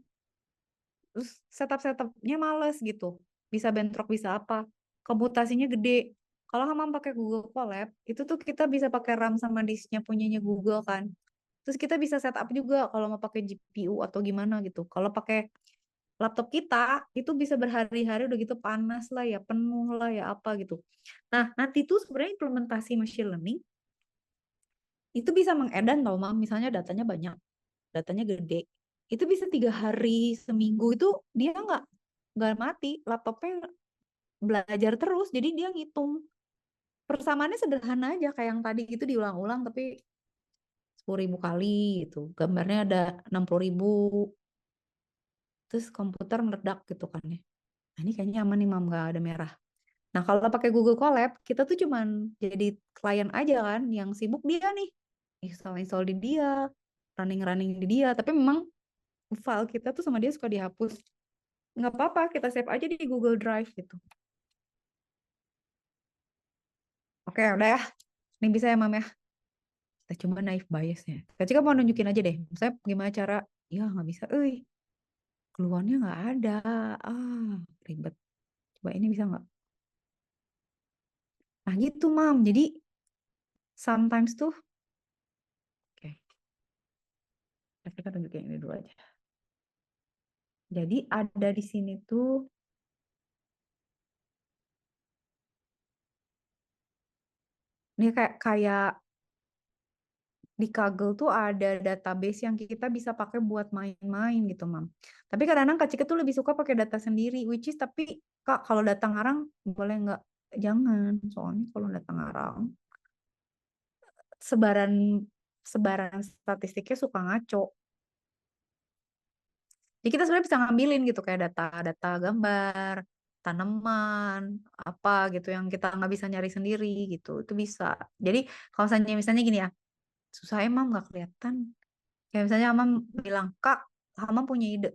Terus setup-setupnya males gitu. Bisa bentrok, bisa apa. Komputasinya gede. Kalau Hamam pakai Google Colab, itu tuh kita bisa pakai RAM sama disknya punyanya Google kan. Terus kita bisa setup juga kalau mau pakai GPU atau gimana gitu. Kalau pakai laptop kita, itu bisa berhari-hari udah gitu panas lah ya, penuh lah ya apa gitu. Nah, nanti tuh sebenarnya implementasi machine learning itu bisa mengedan tau, Mam. Misalnya datanya banyak, datanya gede. Itu bisa 3 hari, seminggu itu dia nggak mati, laptopnya belajar terus, jadi dia ngitung. Persamaannya sederhana aja, kayak yang tadi itu diulang-ulang, tapi 10.000 kali gitu. Gambarnya ada 60.000, terus komputer meledak gitu kan ya. Nah, ini kayaknya aman nih, Mam, nggak ada merah. Nah, kalau pakai Google Colab, kita tuh cuman jadi klien aja kan, yang sibuk dia nih. Install-install di dia, running-running di dia. Tapi memang file kita tuh sama dia suka dihapus. Nggak apa-apa, kita save aja di Google Drive gitu. Oke, udah ya. Ini bisa ya, Mam ya. Kita coba naif biasnya. Kak mau nunjukin aja deh. Misalnya gimana cara, ya nggak bisa. Keluarnya nggak ada. Ribet. Coba ini bisa nggak? Nah gitu, Mam. Jadi sometimes tuh, oke, kita tunjukin ini dulu aja. Jadi ada di sini tuh, ini kayak di Kaggle tuh ada database yang kita bisa pakai buat main-main gitu, Mam. Tapi kadang-kadang Kak Cika tuh lebih suka pakai data sendiri, which is tapi Kak kalau data ngarang boleh nggak? Jangan, soalnya kalau data ngarang sebaran sebaran statistiknya suka ngaco. Jadi kita sebenarnya bisa ngambilin gitu kayak data-data gambar, tanaman, apa gitu yang kita nggak bisa nyari sendiri gitu. Itu bisa. Jadi kalau misalnya gini ya, susah emang nggak kelihatan. Kayak misalnya Amam bilang, Kak, Amam punya ide.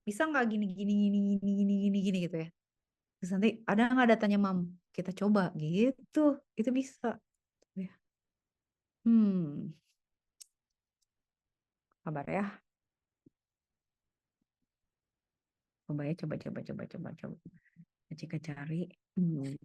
Bisa nggak gini, gini, gini, gini, gini, gini, gini gitu ya. Terus nanti ada nggak datanya Mam? Kita coba gitu. Itu bisa. Ya. Hmm, kabar ya. Coba ya, coba. Jika cari. Hmm.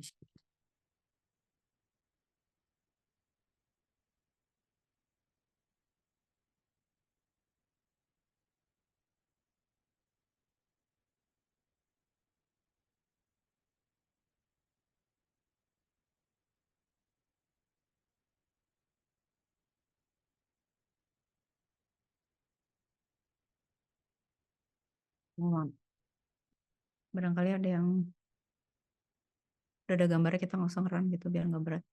Mam. Barangkali ada yang udah ada gambarnya kita nggak usah ngeran gitu biar nggak berat.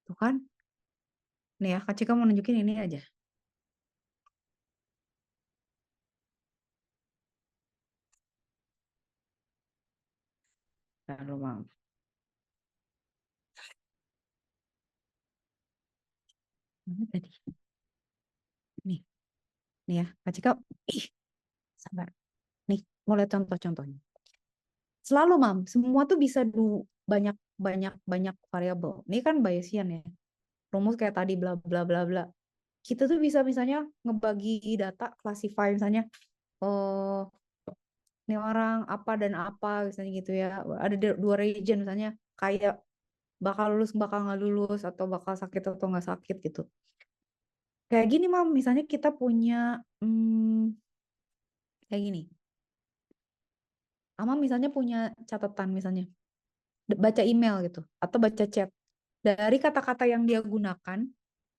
Tuh kan? Nih ya, Kak Cika mau nunjukin ini aja. Lalu Mam. Mana tadi? Nih, nih ya, Kak Cika. Ih, sabar. Nih, mau lihat contoh-contohnya. Selalu Mam, semua tuh bisa banyak banyak banyak variabel. Ini kan Bayesian ya. Rumus kayak tadi bla bla bla bla. Kita tuh bisa misalnya ngebagi data, classify misalnya oh ini orang apa dan apa misalnya gitu ya. Ada dua region misalnya kayak bakal lulus bakal nggak lulus atau bakal sakit atau nggak sakit gitu. Kayak gini Mam, misalnya kita punya kayak gini. Ama misalnya punya catatan misalnya baca email gitu atau baca chat dari kata-kata yang dia gunakan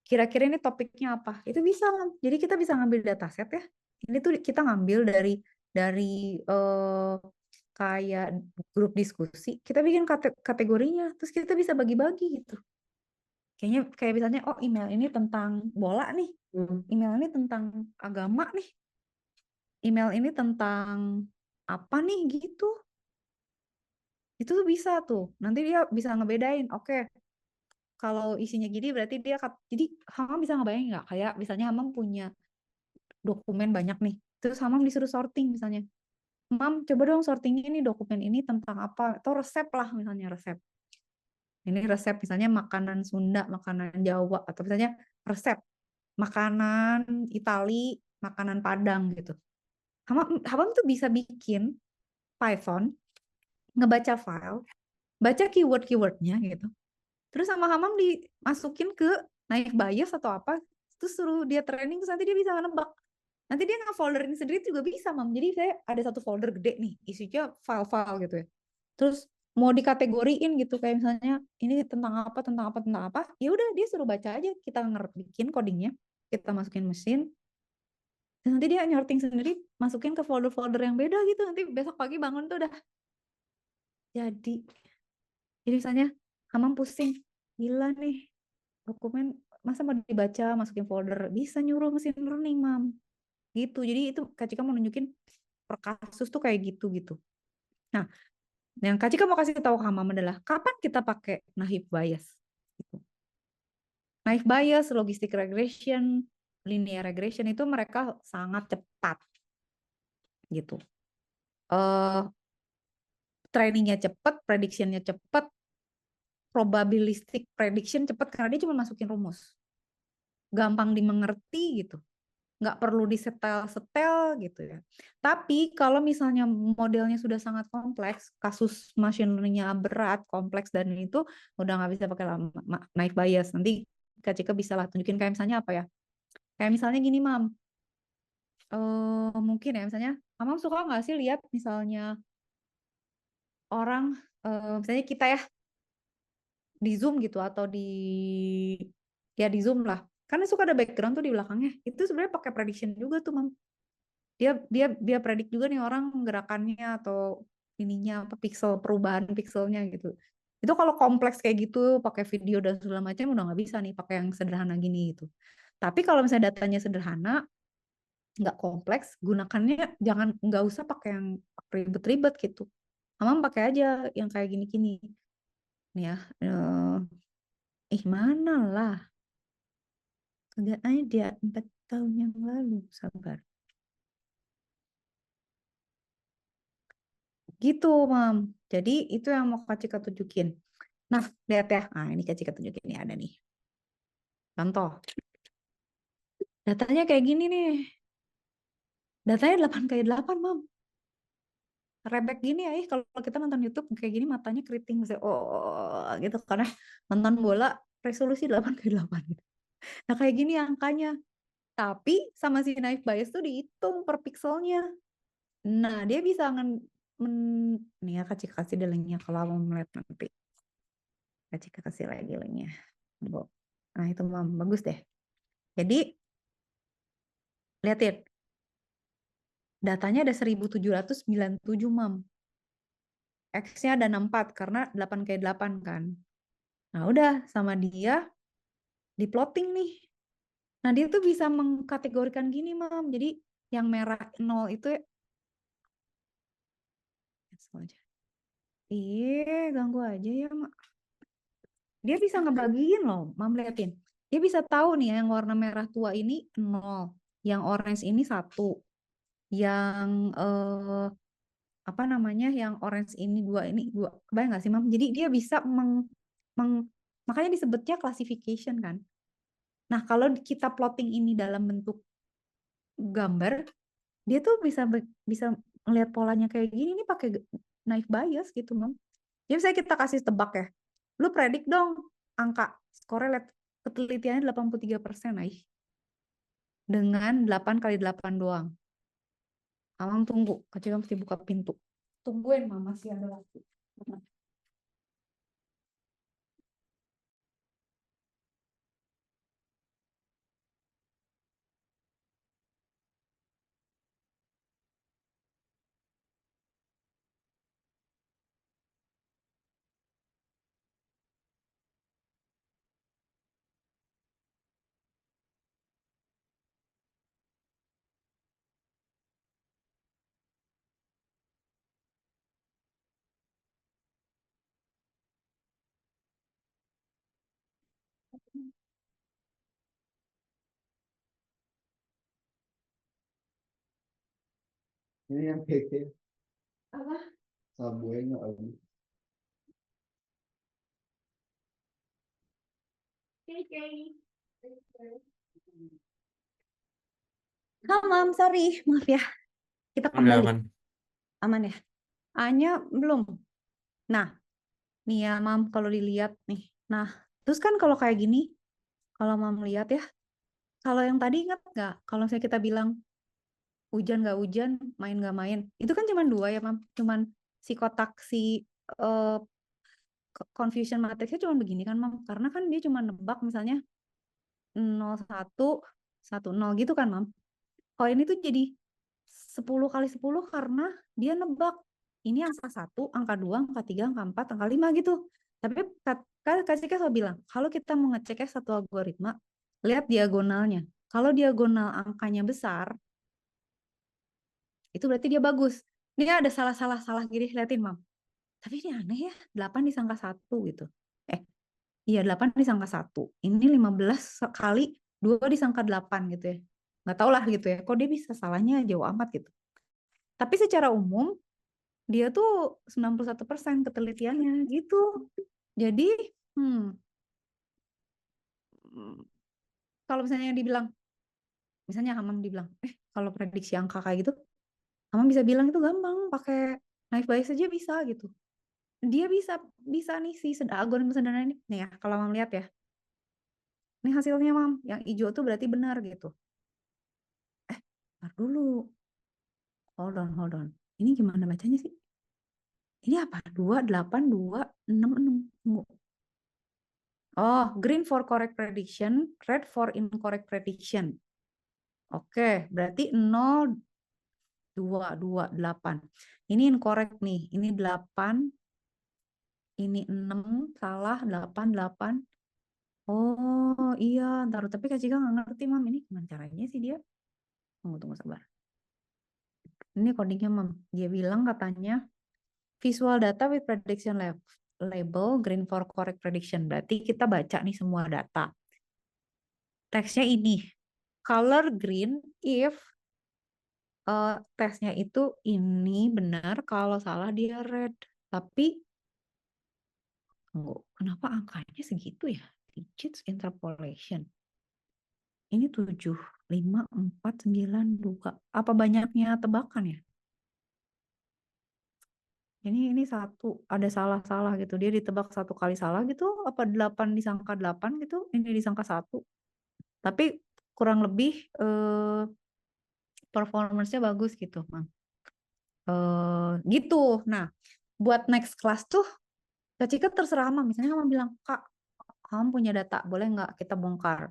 kira-kira ini topiknya apa itu bisa Mam. Jadi kita bisa ngambil dataset ya ini tuh kita ngambil dari eh, kayak grup diskusi kita bikin kategorinya terus kita bisa bagi-bagi gitu kayaknya kayak misalnya oh email ini tentang bola nih. Email ini tentang agama nih email ini tentang apa nih gitu itu tuh bisa tuh nanti dia bisa ngebedain oke kalau isinya gini berarti dia jadi Hamam bisa ngebayangin nggak kayak misalnya Hamam punya dokumen banyak nih terus Hamam disuruh sorting misalnya Mam coba dong sorting ini dokumen ini tentang apa atau resep lah misalnya resep ini resep misalnya makanan Sunda makanan Jawa atau misalnya resep makanan Itali makanan Padang gitu Hamam tuh bisa bikin Python ngebaca file baca keywordnya gitu terus sama Hamam dimasukin ke naik bias atau apa terus suruh dia training terus nanti dia bisa nebak nanti dia nge-folderin sendiri juga bisa Mam jadi saya ada satu folder gede nih isinya file-file gitu ya terus mau dikategoriin gitu kayak misalnya ini tentang apa ya udah dia suruh baca aja kita bikin codingnya kita masukin mesin dan nanti dia nyorting sendiri masukin ke folder-folder yang beda gitu nanti besok pagi bangun tuh udah jadi jadi misalnya Hamam pusing gila nih dokumen masa mau dibaca masukin folder bisa nyuruh mesin learning Mam gitu jadi itu Kak Cika mau nunjukin per kasus tuh kayak gitu gitu nah yang Kak Cika mau kasih tahu ke Mam adalah kapan kita pakai naive bias gitu. Naive bias logistic regression linear regression itu mereka sangat cepat gitu trainingnya cepat prediksinya cepat probabilistic prediction cepat karena dia cuma masukin rumus gampang dimengerti gitu nggak perlu disetel-setel gitu ya. Tapi kalau misalnya modelnya sudah sangat kompleks, kasus machine learning-nya berat, kompleks dan itu udah nggak bisa pakai naive bias. Nanti Kak Cika bisa lah tunjukin kayak misalnya apa ya? Kayak misalnya gini, Mam. Mungkin ya misalnya, Mam suka nggak sih lihat misalnya orang, misalnya kita ya, di Zoom gitu atau di ya di Zoom lah. Karena suka ada background tuh di belakangnya. Itu sebenarnya pakai prediction juga tuh, Mam. Dia predik juga nih orang gerakannya atau ininya apa pixel perubahan pixelnya gitu. Itu kalau kompleks kayak gitu pakai video dan segala macam udah nggak bisa nih pakai yang sederhana gini gitu. Tapi kalau misalnya datanya sederhana, nggak kompleks, gunakannya jangan nggak usah pakai yang ribet-ribet gitu. Amam pakai aja yang kayak gini-gini. Nih ya, mana lah, nggak ada 4 tahun yang lalu, sabar. Gitu, Mam. Jadi itu yang mau Kak Cika tunjukin. Nah, lihat ya. Nah, ini Kak Cika tunjukin nih ada nih. Contoh. Datanya kayak gini nih. Datanya 8 kali 8, Mam. Rebek gini ya, kalau kita nonton YouTube kayak gini matanya keriting. Misalnya, oh, gitu. Karena nonton bola resolusi 8 kali 8 gitu. Nah, kayak gini angkanya. Tapi sama si knife bias tuh dihitung per pixelnya. Nah, dia bisa nih ya Kak Cika kasih deh linknya kalau mau melihat nanti. Kak Cika kasih lagi linknya. Nah, itu Mam, bagus deh. Jadi, lihatin. Datanya ada 1797, Mam. X-nya ada 64 karena 8 kali 8 kan. Nah, udah sama dia di plotting nih. Nah, dia tuh bisa mengkategorikan gini, Mam. Jadi, yang merah 0 itu cancel aja. Ganggu aja ya, Mak. Dia bisa ngebagiin loh, Mam liatin. Dia bisa tahu nih yang warna merah tua ini 0, yang orange ini 1, yang apa namanya yang orange ini dua, kebayang nggak sih, Mam? Jadi dia bisa makanya disebutnya classification kan. Nah, kalau kita plotting ini dalam bentuk gambar, dia tuh bisa melihat polanya kayak gini nih pakai knife bias gitu, Mam. Jadi misalnya kita kasih tebak ya, lu predik dong angka skornya, ketelitiannya 83%, dengan 8 kali 8 doang. Awang tunggu, kecil mesti buka pintu. Tungguin, Mama, masih ada waktu. Ini yang PT Apa? Sabuenya lagi. Mam, sorry, maaf ya. Kita Udah kembali. aman. Aman ya? Anya belum. Nah, nih ya, Mam, kalau dilihat nih. Nah, terus kan kalau kayak gini, kalau Mam lihat ya, kalau yang tadi ingat nggak? Kalau misalnya kita bilang hujan nggak hujan, main nggak main, itu kan cuma dua ya, Mam. Cuman si kotak si eh, confusion matrixnya cuma begini kan, Mam. Karena kan dia cuma nebak misalnya 01 10 gitu kan, Mam. Kalau ini tuh jadi 10 kali 10 karena dia nebak ini angka 1, angka 2, angka 3, angka 4, angka 5 gitu. Tapi Kak Cika selalu bilang, kalau kita mau ngeceknya satu algoritma, lihat diagonalnya. Kalau diagonal angkanya besar, itu berarti dia bagus. Ini ada salah-salah gini, liatin, Mam. Tapi ini aneh ya, 8 disangka 1 gitu. Eh, iya 8 disangka 1. Ini 15 kali 2 disangka 8 gitu ya. Nggak tahu lah gitu ya. Kok dia bisa salahnya jauh amat gitu. Tapi secara umum dia tuh 91% ketelitiannya gitu. Jadi, hmm, hmm, kalau misalnya dibilang, misalnya Hamam dibilang, kalau prediksi angka kayak gitu, Hamam bisa bilang itu gampang, pakai knife bias aja bisa gitu. Dia bisa bisa nih si algoritma sederhana ini. Nih ya, kalau Hamam lihat ya, ini hasilnya, Mam. Yang hijau tuh berarti benar gitu. Ntar dulu, hold on. Ini gimana bacanya sih? Ini apa? 2 8 2 6 6. Tunggu. Oh, green for correct prediction, red for incorrect prediction. Oke, berarti 0, 2, 2, 8. Ini incorrect nih. Ini 8, ini 6, salah, 8, 8. Oh iya, ntar tapi Kak Cika nggak ngerti Mam, ini gimana caranya sih dia? Tunggu sabar. Ini codingnya Mam. Dia bilang katanya visual data with prediction label green for correct prediction. Berarti kita baca nih semua data. Teksnya ini color green if tesnya itu ini benar, kalau salah dia red. Tapi tunggu, kenapa angkanya segitu ya? Digits interpolation. Ini 7, 5, 4, 9, 2. Apa banyaknya tebakan ya? Ini satu ada salah-salah gitu. Dia ditebak satu kali salah gitu. Apa 8 disangka 8 gitu? Ini disangka satu. Tapi kurang lebih performance-nya bagus gitu, Bang. Gitu. Nah, buat next class tuh Kak Cika terserah Mama. Misalnya Mama bilang, Kak, kamu punya data, boleh nggak kita bongkar?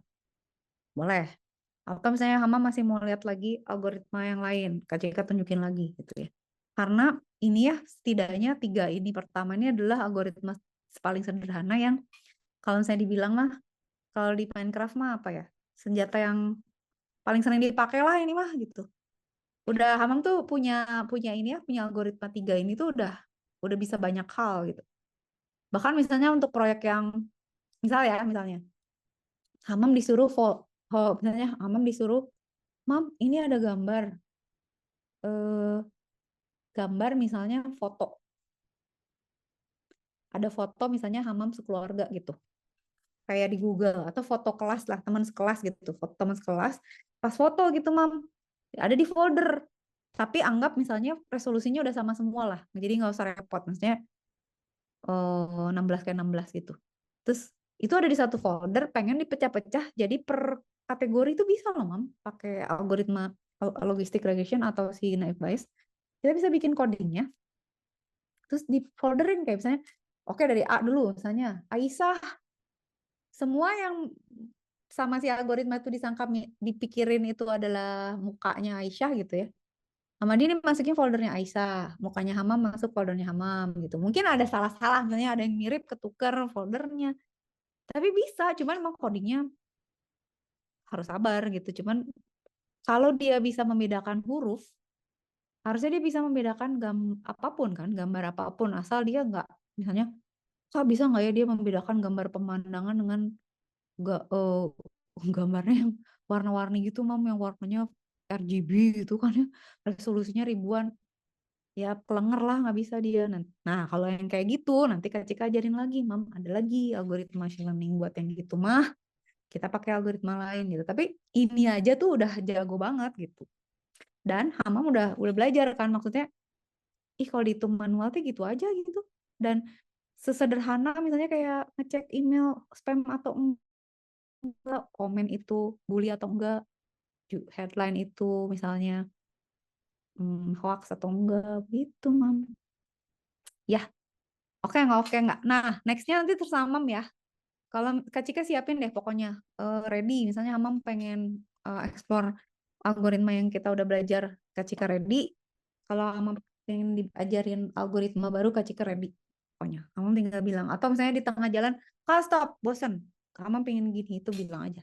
Boleh. Atau misalnya Hama masih mau lihat lagi algoritma yang lain, Kak Cika tunjukin lagi gitu ya. Karena ini ya setidaknya 3 ini pertama ini adalah algoritma paling sederhana yang kalau misalnya dibilang mah kalau di Minecraft mah apa ya? Senjata yang paling sering dipakai lah ini mah gitu. Udah Hamam tuh punya punya ini ya, punya algoritma 3 ini tuh udah bisa banyak hal gitu. Bahkan misalnya untuk proyek yang misalnya Hamam disuruh misalnya Hamam disuruh, Mam, ini ada eh, gambar misalnya foto. Ada foto misalnya Hamam sekeluarga gitu. Kayak di Google atau foto kelas lah, teman sekelas gitu. Foto teman sekelas, pas foto gitu, Mam. Ada di folder. Tapi anggap misalnya resolusinya udah sama semua lah. Jadi nggak usah repot. Maksudnya 16 ke 16 gitu. Terus itu ada di satu folder, pengen dipecah-pecah jadi per kategori itu bisa loh, Mam. Pakai algoritma logistic regression atau si naive Bayes. Kita bisa bikin codingnya, terus di folderin kayak misalnya, oke dari A dulu misalnya, Aisyah, semua yang sama si algoritma itu disangka dipikirin itu adalah mukanya Aisyah gitu ya. Sama dia ini masukin foldernya Aisyah, mukanya Hamam masuk foldernya Hamam gitu. Mungkin ada salah-salah, misalnya ada yang mirip ketuker foldernya. Tapi bisa, cuman emang codingnya harus sabar gitu. Cuman kalau dia bisa membedakan huruf, harusnya dia bisa membedakan apapun kan, gambar apapun, asal dia nggak, misalnya, Kak bisa nggak ya dia membedakan gambar pemandangan dengan nggak gambarnya yang warna-warni gitu, Mam, yang warnanya RGB gitu kan ya, resolusinya ribuan. Ya pelenger lah nggak bisa dia. Nah kalau yang kayak gitu nanti Kak Cika ajarin lagi, Mam, ada lagi algoritma machine learning buat yang gitu mah kita pakai algoritma lain gitu. Tapi ini aja tuh udah jago banget gitu. Dan Hamam udah belajar kan, maksudnya ih kalau dihitung manual tuh gitu aja gitu. Dan sesederhana misalnya kayak ngecek email spam atau enggak, komen itu bully atau enggak, headline itu misalnya hoax atau enggak gitu, Mam. Ya, oke nggak oke nggak. Nah, nextnya nanti tersamam ya. Kalau Kak Cika siapin deh pokoknya ready. Misalnya Hamam pengen explore algoritma yang kita udah belajar, Kak Cika ready. Kalau Hamam pengen diajarin algoritma baru, Kak Cika ready. Pokoknya Hamam tinggal bilang. Atau misalnya di tengah jalan, Kak stop, bosen. Hamam pengen gini, itu bilang aja.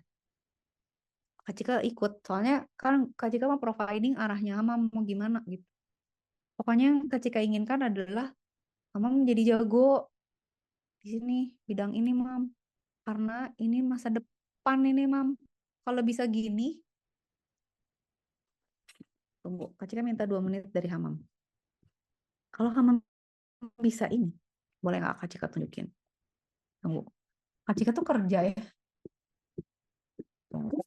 Kak Cika ikut. Soalnya kan Kak Cika mau providing arahnya Hamam mau gimana gitu. Pokoknya yang Kak Cika inginkan adalah Hamam jadi jago di sini, bidang ini, Mam. Karena ini masa depan ini, Mam. Kalau bisa gini, tunggu, Kak Cika minta 2 menit dari Hamam. Kalau Hamam bisa ini, boleh nggak Kak Cika tunjukin? Tunggu, Kak Cika tuh kerja ya. Tunggu.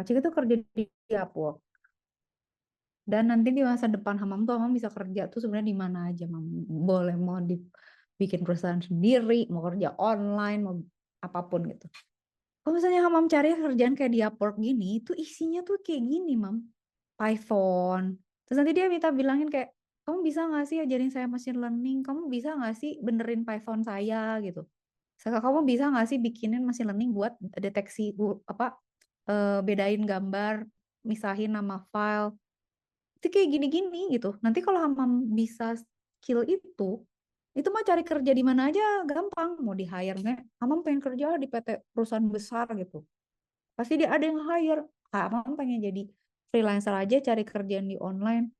Kak Cika tuh kerja di Upwork. Dan nanti di masa depan Hamam tuh Hamam bisa kerja tuh sebenarnya di mana aja, Mam. Boleh mau bikin perusahaan sendiri, mau kerja online, mau apapun gitu. Kalau misalnya Hamam cari kerjaan kayak di Upwork gini, itu isinya tuh kayak gini, Mam. Python. Terus nanti dia minta bilangin kayak, kamu bisa nggak sih ajarin saya machine learning? Kamu bisa nggak sih benerin Python saya gitu? Kamu bisa nggak sih bikinin machine learning buat deteksi apa bedain gambar, misahin nama file. Itu kayak gini-gini gitu. Nanti kalau Hamam bisa skill itu mah cari kerja di mana aja gampang. Mau di hire nih, Hamam pengen kerja di PT perusahaan besar gitu. Pasti dia ada yang hire. Hamam pengen jadi freelancer aja cari kerjaan di online.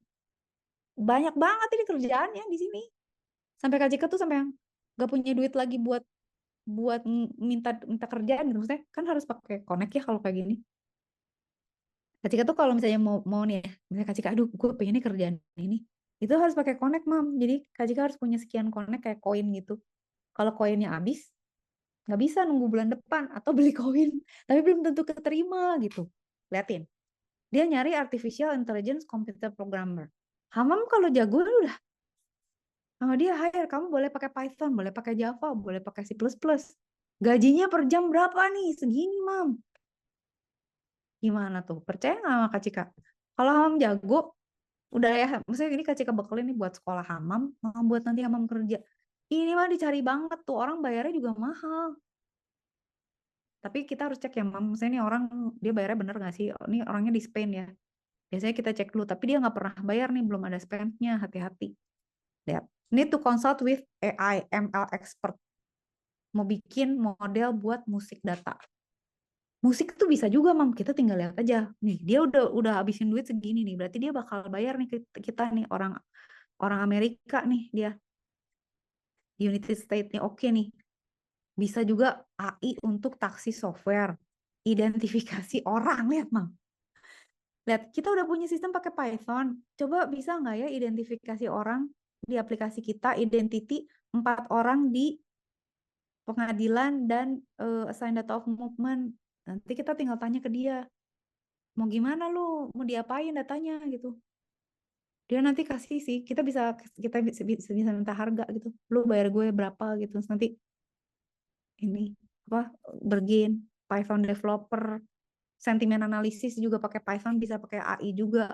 Banyak banget ini kerjaannya di sini. Sampai Kak Cika tuh sampai yang gak punya duit lagi buat buat minta minta kerjaan gitu. Maksudnya kan harus pakai connect ya kalau kayak gini. Kak Cika tuh kalau misalnya mau mau nih ya, misalnya Kak Cika, aduh gue pengen nih kerjaan ini, itu harus pakai connect mam. Jadi Kak Cika harus punya sekian connect kayak koin gitu. Kalau koinnya habis, nggak bisa nunggu bulan depan atau beli koin, tapi belum tentu keterima gitu. Liatin, dia nyari artificial intelligence computer programmer. Hamam kalau jago udah sama dia hire, kamu boleh pakai Python, boleh pakai Java, boleh pakai C++. Gajinya per jam berapa nih? Segini mam. Gimana tuh? Percaya nggak sama Kak Cika? Kalau Hamam jago, udah ya, maksudnya ini Kak Cika bekelin nih buat sekolah Hamam, buat nanti Hamam kerja. Ini mah dicari banget tuh, orang bayarnya juga mahal. Tapi kita harus cek ya, Mam. Misalnya nih orang, dia bayarnya bener nggak sih? Oh, ini orangnya di Spain ya. Biasanya kita cek dulu, tapi dia nggak pernah bayar nih, belum ada spendnya, hati-hati. Lihat. Need to consult with AI, ML expert. Mau bikin model buat musik data. Musik tuh bisa juga, Mam. Kita tinggal lihat aja. Nih, dia udah habisin duit segini nih. Berarti dia bakal bayar nih kita nih orang orang Amerika nih dia. United States nih oke nih. Bisa juga AI untuk taksi software. Identifikasi orang, lihat, Mam. Lihat, kita udah punya sistem pakai Python. Coba bisa nggak ya identifikasi orang di aplikasi kita, identity 4 orang di pengadilan dan assign data of movement. Nanti kita tinggal tanya ke dia, mau gimana lu, mau diapain datanya gitu. Dia nanti kasih sih, kita bisa minta harga gitu. Lu bayar gue berapa gitu. Terus nanti ini apa bergain Python developer, sentimen analisis juga pakai Python, bisa pakai AI juga.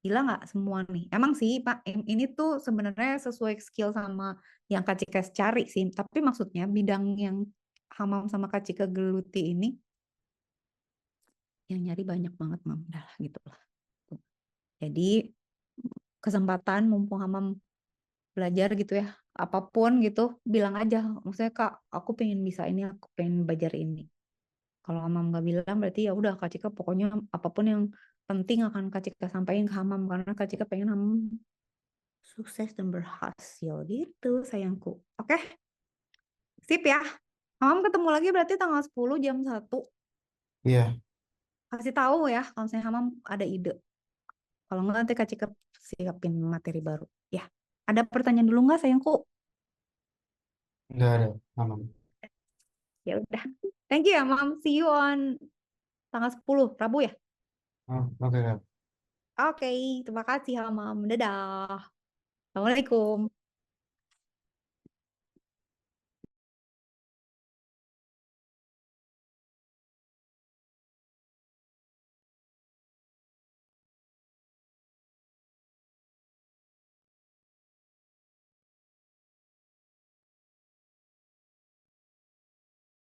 Gila nggak semua nih? Emang sih Pak, ini tuh sebenarnya sesuai skill sama yang Kak Cika cari sih. Tapi maksudnya bidang yang Hamam sama Kak Cika geluti ini yang nyari banyak banget, Mam. Udah lah gitu lah. Jadi kesempatan mumpung Hamam belajar gitu ya, apapun gitu, bilang aja. Maksudnya Kak, aku pengen bisa ini, aku pengen belajar ini. Kalau Hamam nggak bilang, berarti ya udah Kak Cika pokoknya apapun yang penting akan Kak Cika sampaikan ke Hamam karena Kak Cika pengen Hamam sukses dan berhasil gitu sayangku. Oke, sip ya. Hamam ketemu lagi berarti tanggal 10 jam 1. Iya, Kasih tahu ya kalau misalnya Hamam ada ide. Kalau nggak nanti Kak Cika siapin materi baru. Ya, ada pertanyaan dulu nggak sayangku? nggak ada, aman. Ya udah. Thank you ya, Mam. See you on tanggal 10 Rabu ya. Oh, oke, Kak. Oke, terima kasih, Mam. Dadah. Assalamualaikum.